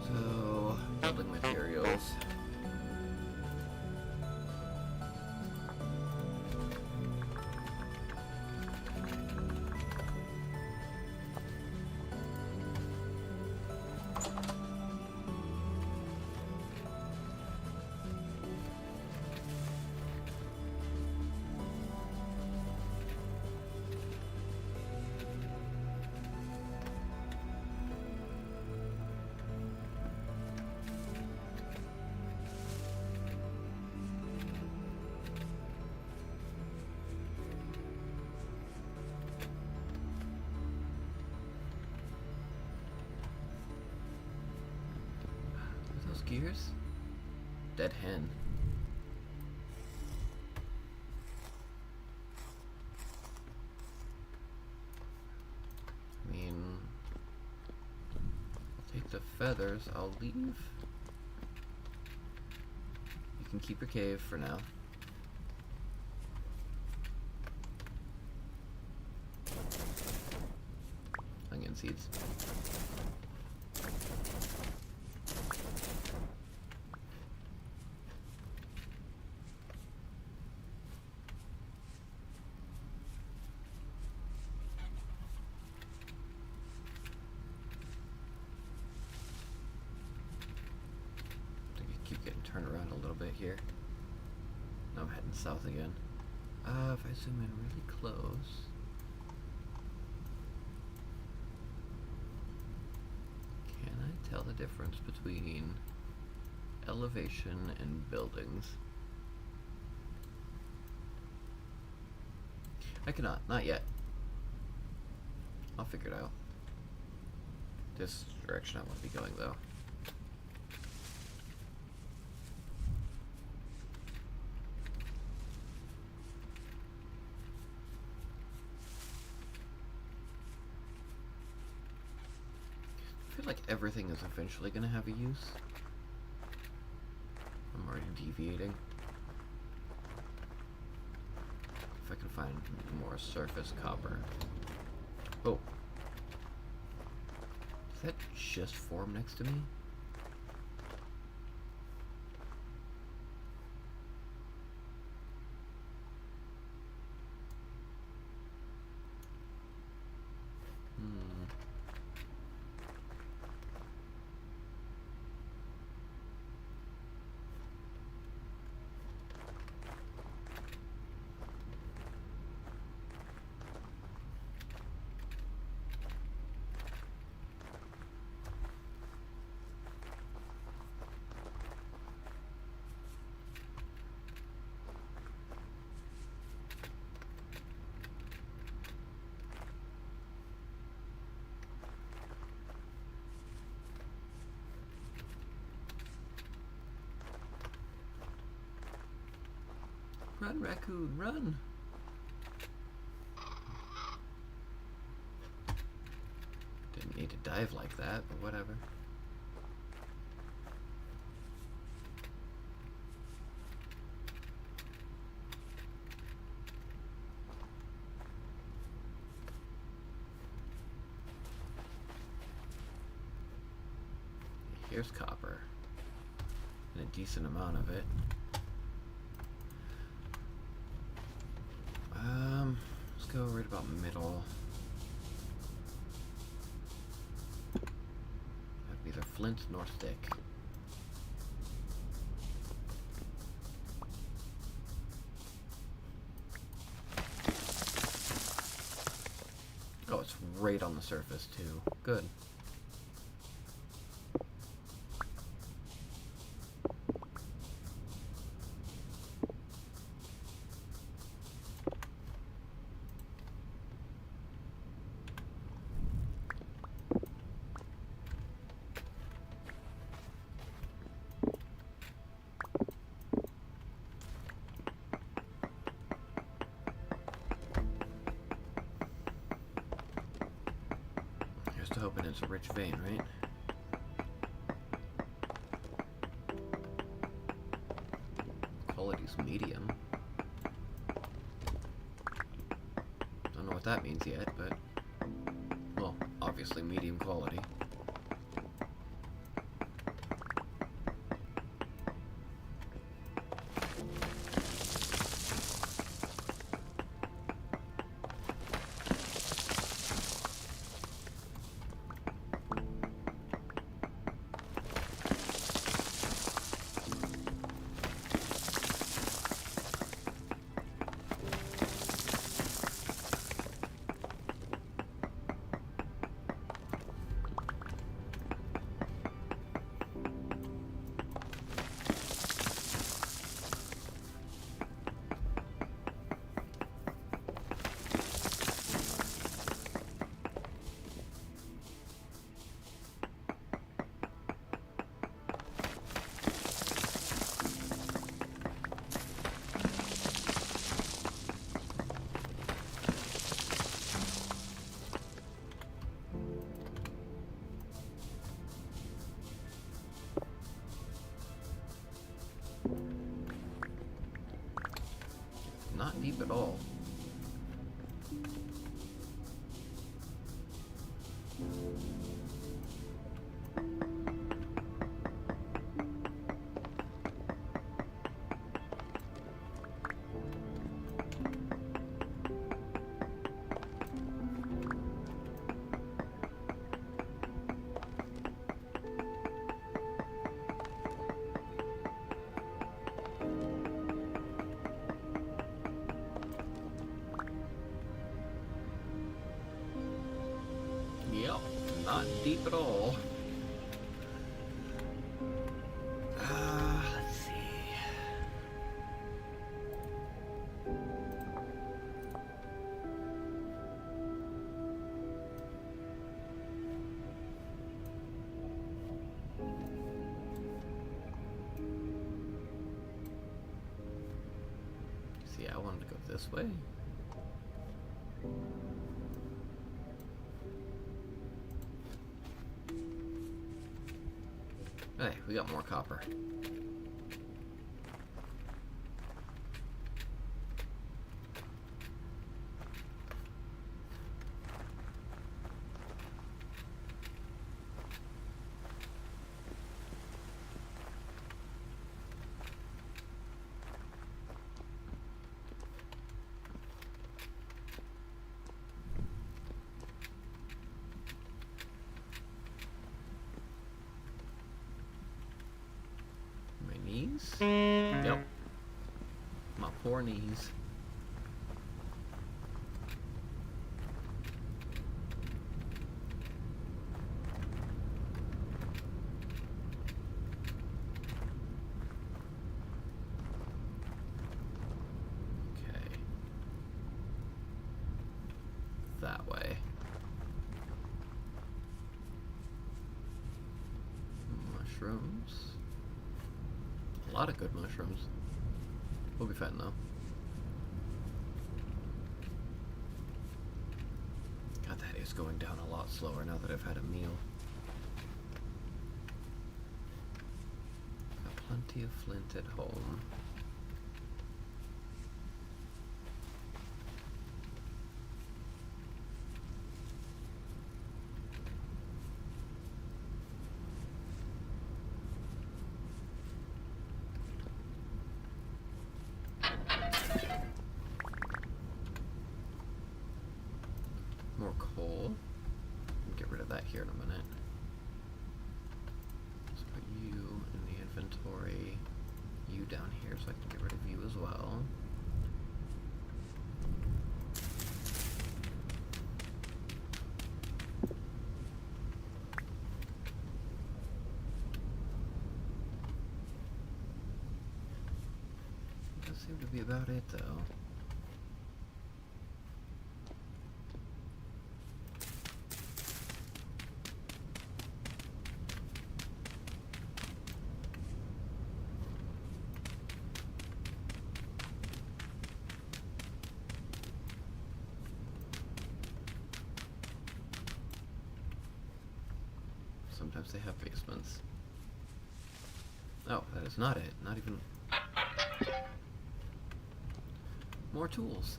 So, building materials. Are those gears? Dead hen. I mean, I'll take the feathers. I'll leave. You can keep your cave for now. Onion seeds. Keep getting turned around a little bit here. Now I'm heading south again. If I zoom in really close. Can I tell the difference between elevation and buildings? I cannot, not yet. I'll figure it out. This direction I want to be going though. I feel like everything is eventually going to have a use. I'm already deviating. If I can find more surface copper. Oh. Does that just form next to me? Run, raccoon, run! Didn't need to dive like that, but whatever. Here's copper. And a decent amount of it. Let's go right about middle. Have neither flint nor stick. Oh, it's right on the surface too. Good. Hoping it's a rich vein, right? Quality's medium. Don't know what that means yet, but well, obviously obviously medium quality. Not deep at all. Yep, not deep at all. Let's see. See, I wanted to go this way. Hey, we got more copper. Knees? Yep. My poor knees. Okay. That way. Mushrooms. A lot of good mushrooms. We'll be fine though. God, that is going down a lot slower now that I've had a meal. Got plenty of flint at home. More coal. Get rid of that here in a minute. Let's put you in the inventory. You down here so I can get rid of you as well. Does seem to be about it though. Sometimes they have basements. Oh, that is not it. Not even... More tools.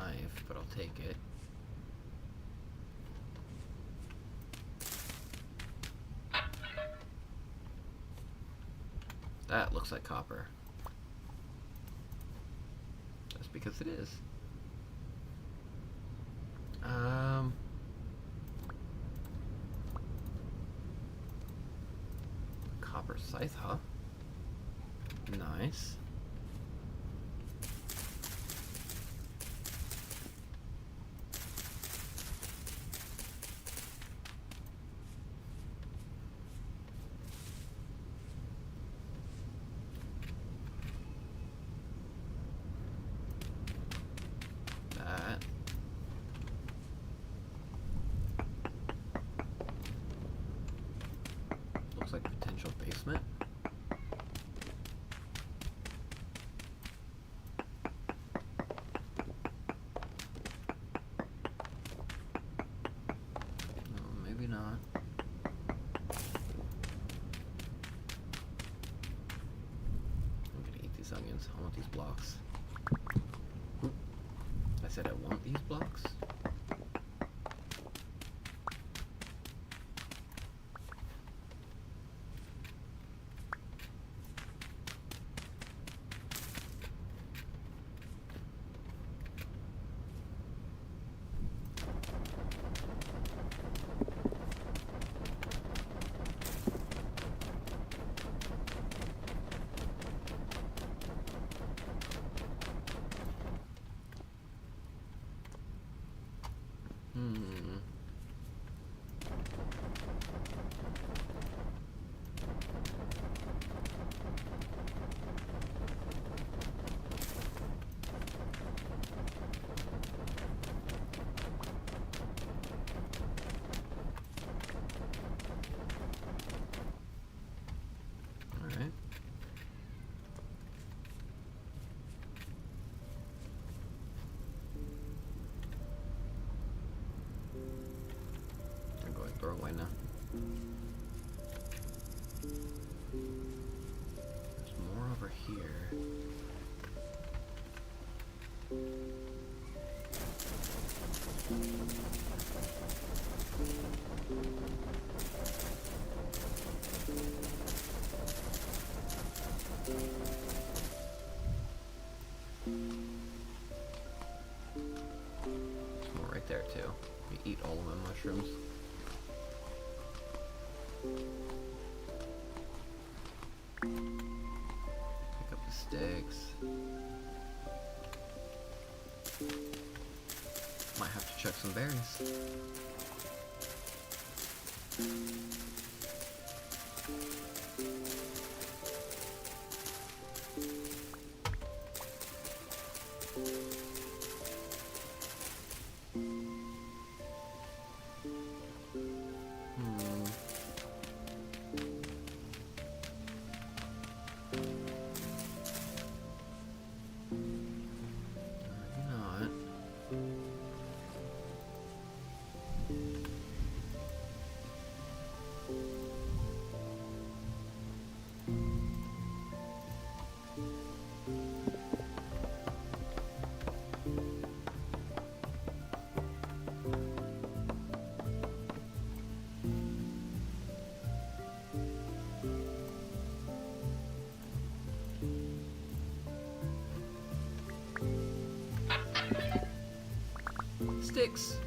knife, but I'll take it. That looks like copper. That's because it is. Copper scythe, huh? Nice. That. Looks like potential basement. No, maybe not. I'm gonna eat these onions. I want these blocks. Oop. I said I want these blocks. Alright. I'm going throw away now. There's more over here. There's more right there too. We eat all of my mushrooms. Pick up the sticks. Might have to check some berries. Maybe not. Sticks.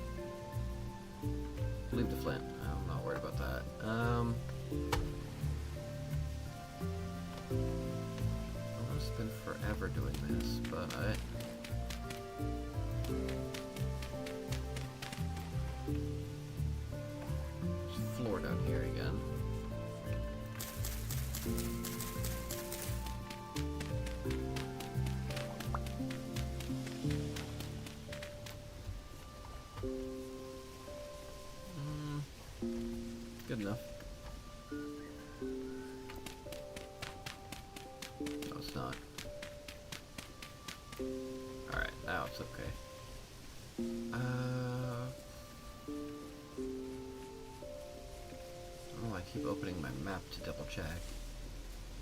Leave the flint. I'm not worried about that. I'm gonna spend forever doing this, but there's floor down here again. Good enough. No, it's not. Alright, now it's okay. Oh, I keep opening my map to double check.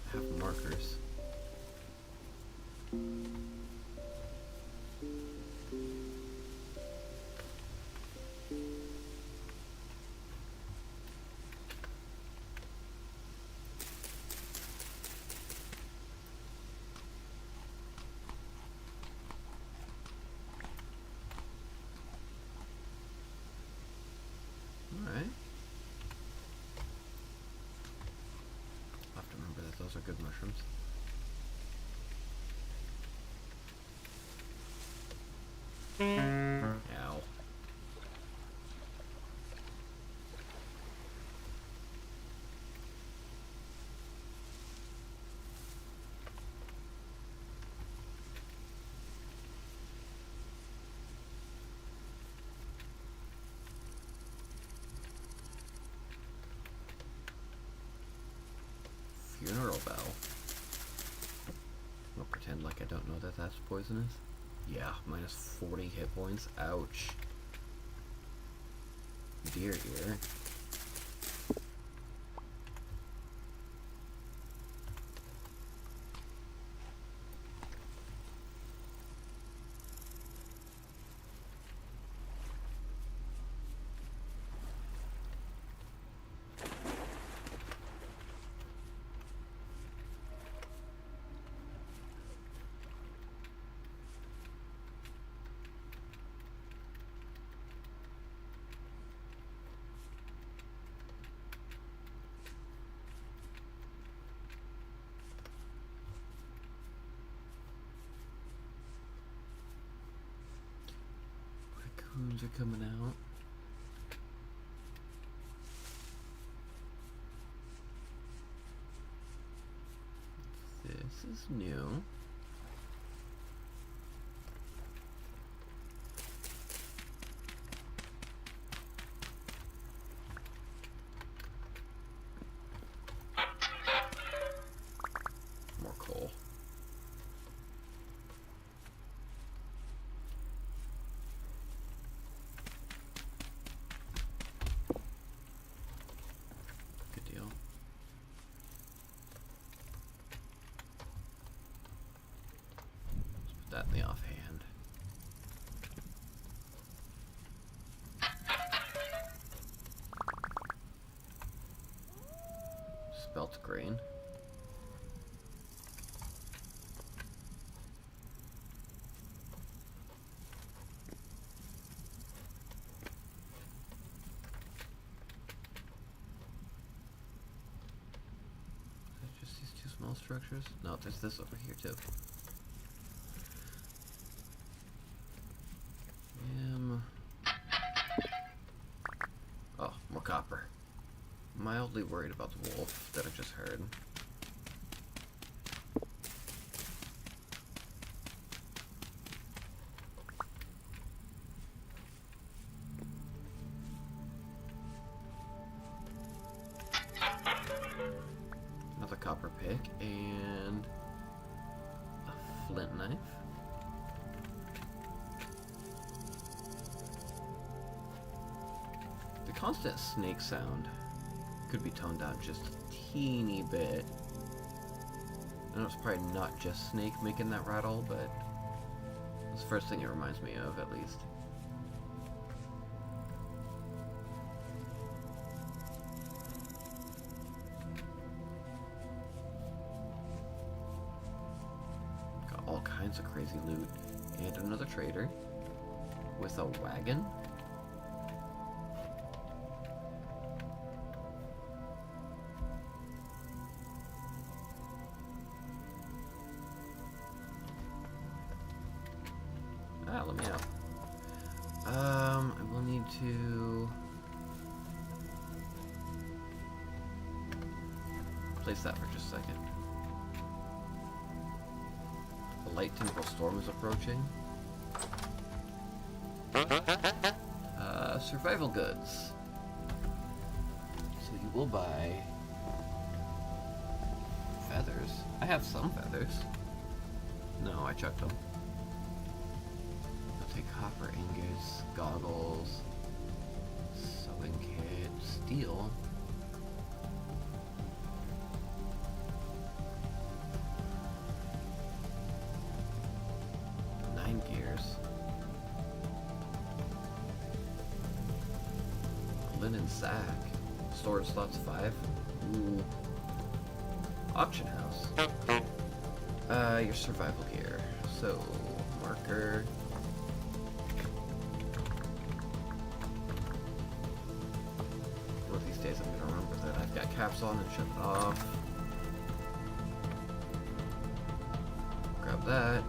I have markers. good mushrooms. Ow. Funeral bell. I'll pretend like I don't know that that's poisonous. Yeah, minus 40 hit points. Ouch. Dear ear. Raccoons are coming out. This is new. More coal. Good deal. Let's put that in the offhand. Spelt grain. Just these two small structures? No, there's this over here too. Oh, more copper. Mildly worried about the wolf that I just heard. Another copper pick and a flint knife. The constant snake sound could be toned down just a teeny bit. I know it's probably not just snake making that rattle, but it's the first thing it reminds me of, at least. Got all kinds of crazy loot. And another trader with a wagon. Ah, let me out. I will need to place that for just a second. A light temporal storm is approaching. Survival goods. So you will buy feathers. I have some feathers. No, I chucked them. Take copper ingots, goggles, sewing kit, steel. Gears. Linen sack. Storage slots 5. Ooh. Auction house. Your survival gear. So, marker. One of these days I'm gonna remember that I've got caps on and shut it off. Got that.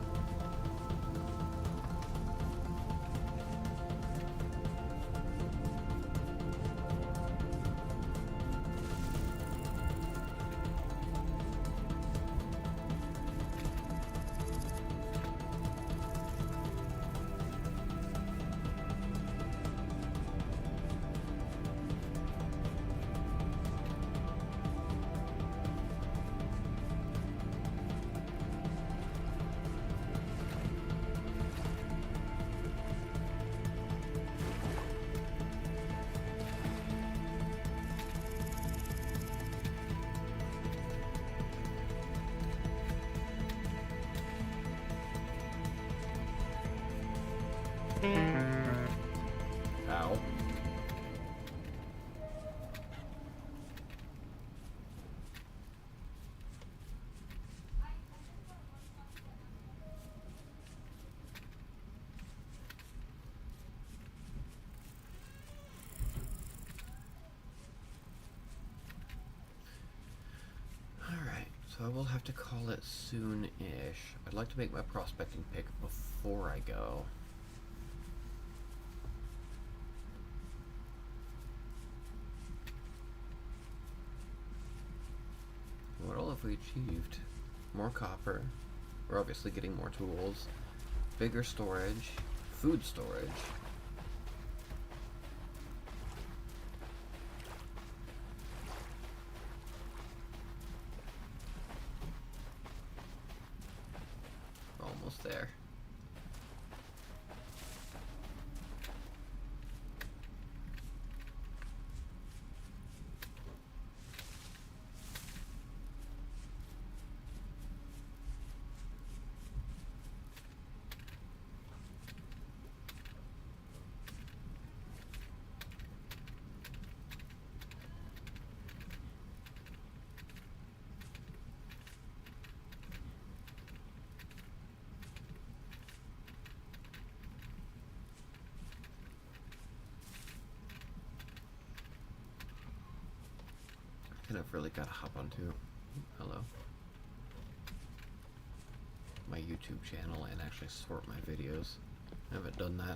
Ow. Alright, so I will have to call it soon-ish. I'd like to make my prospecting pick before I go. What all have we achieved? More copper. We're obviously getting more tools. Bigger storage. Food storage. Almost there. And I've really got to hop onto, hello, my YouTube channel and actually sort my videos. I haven't done that in a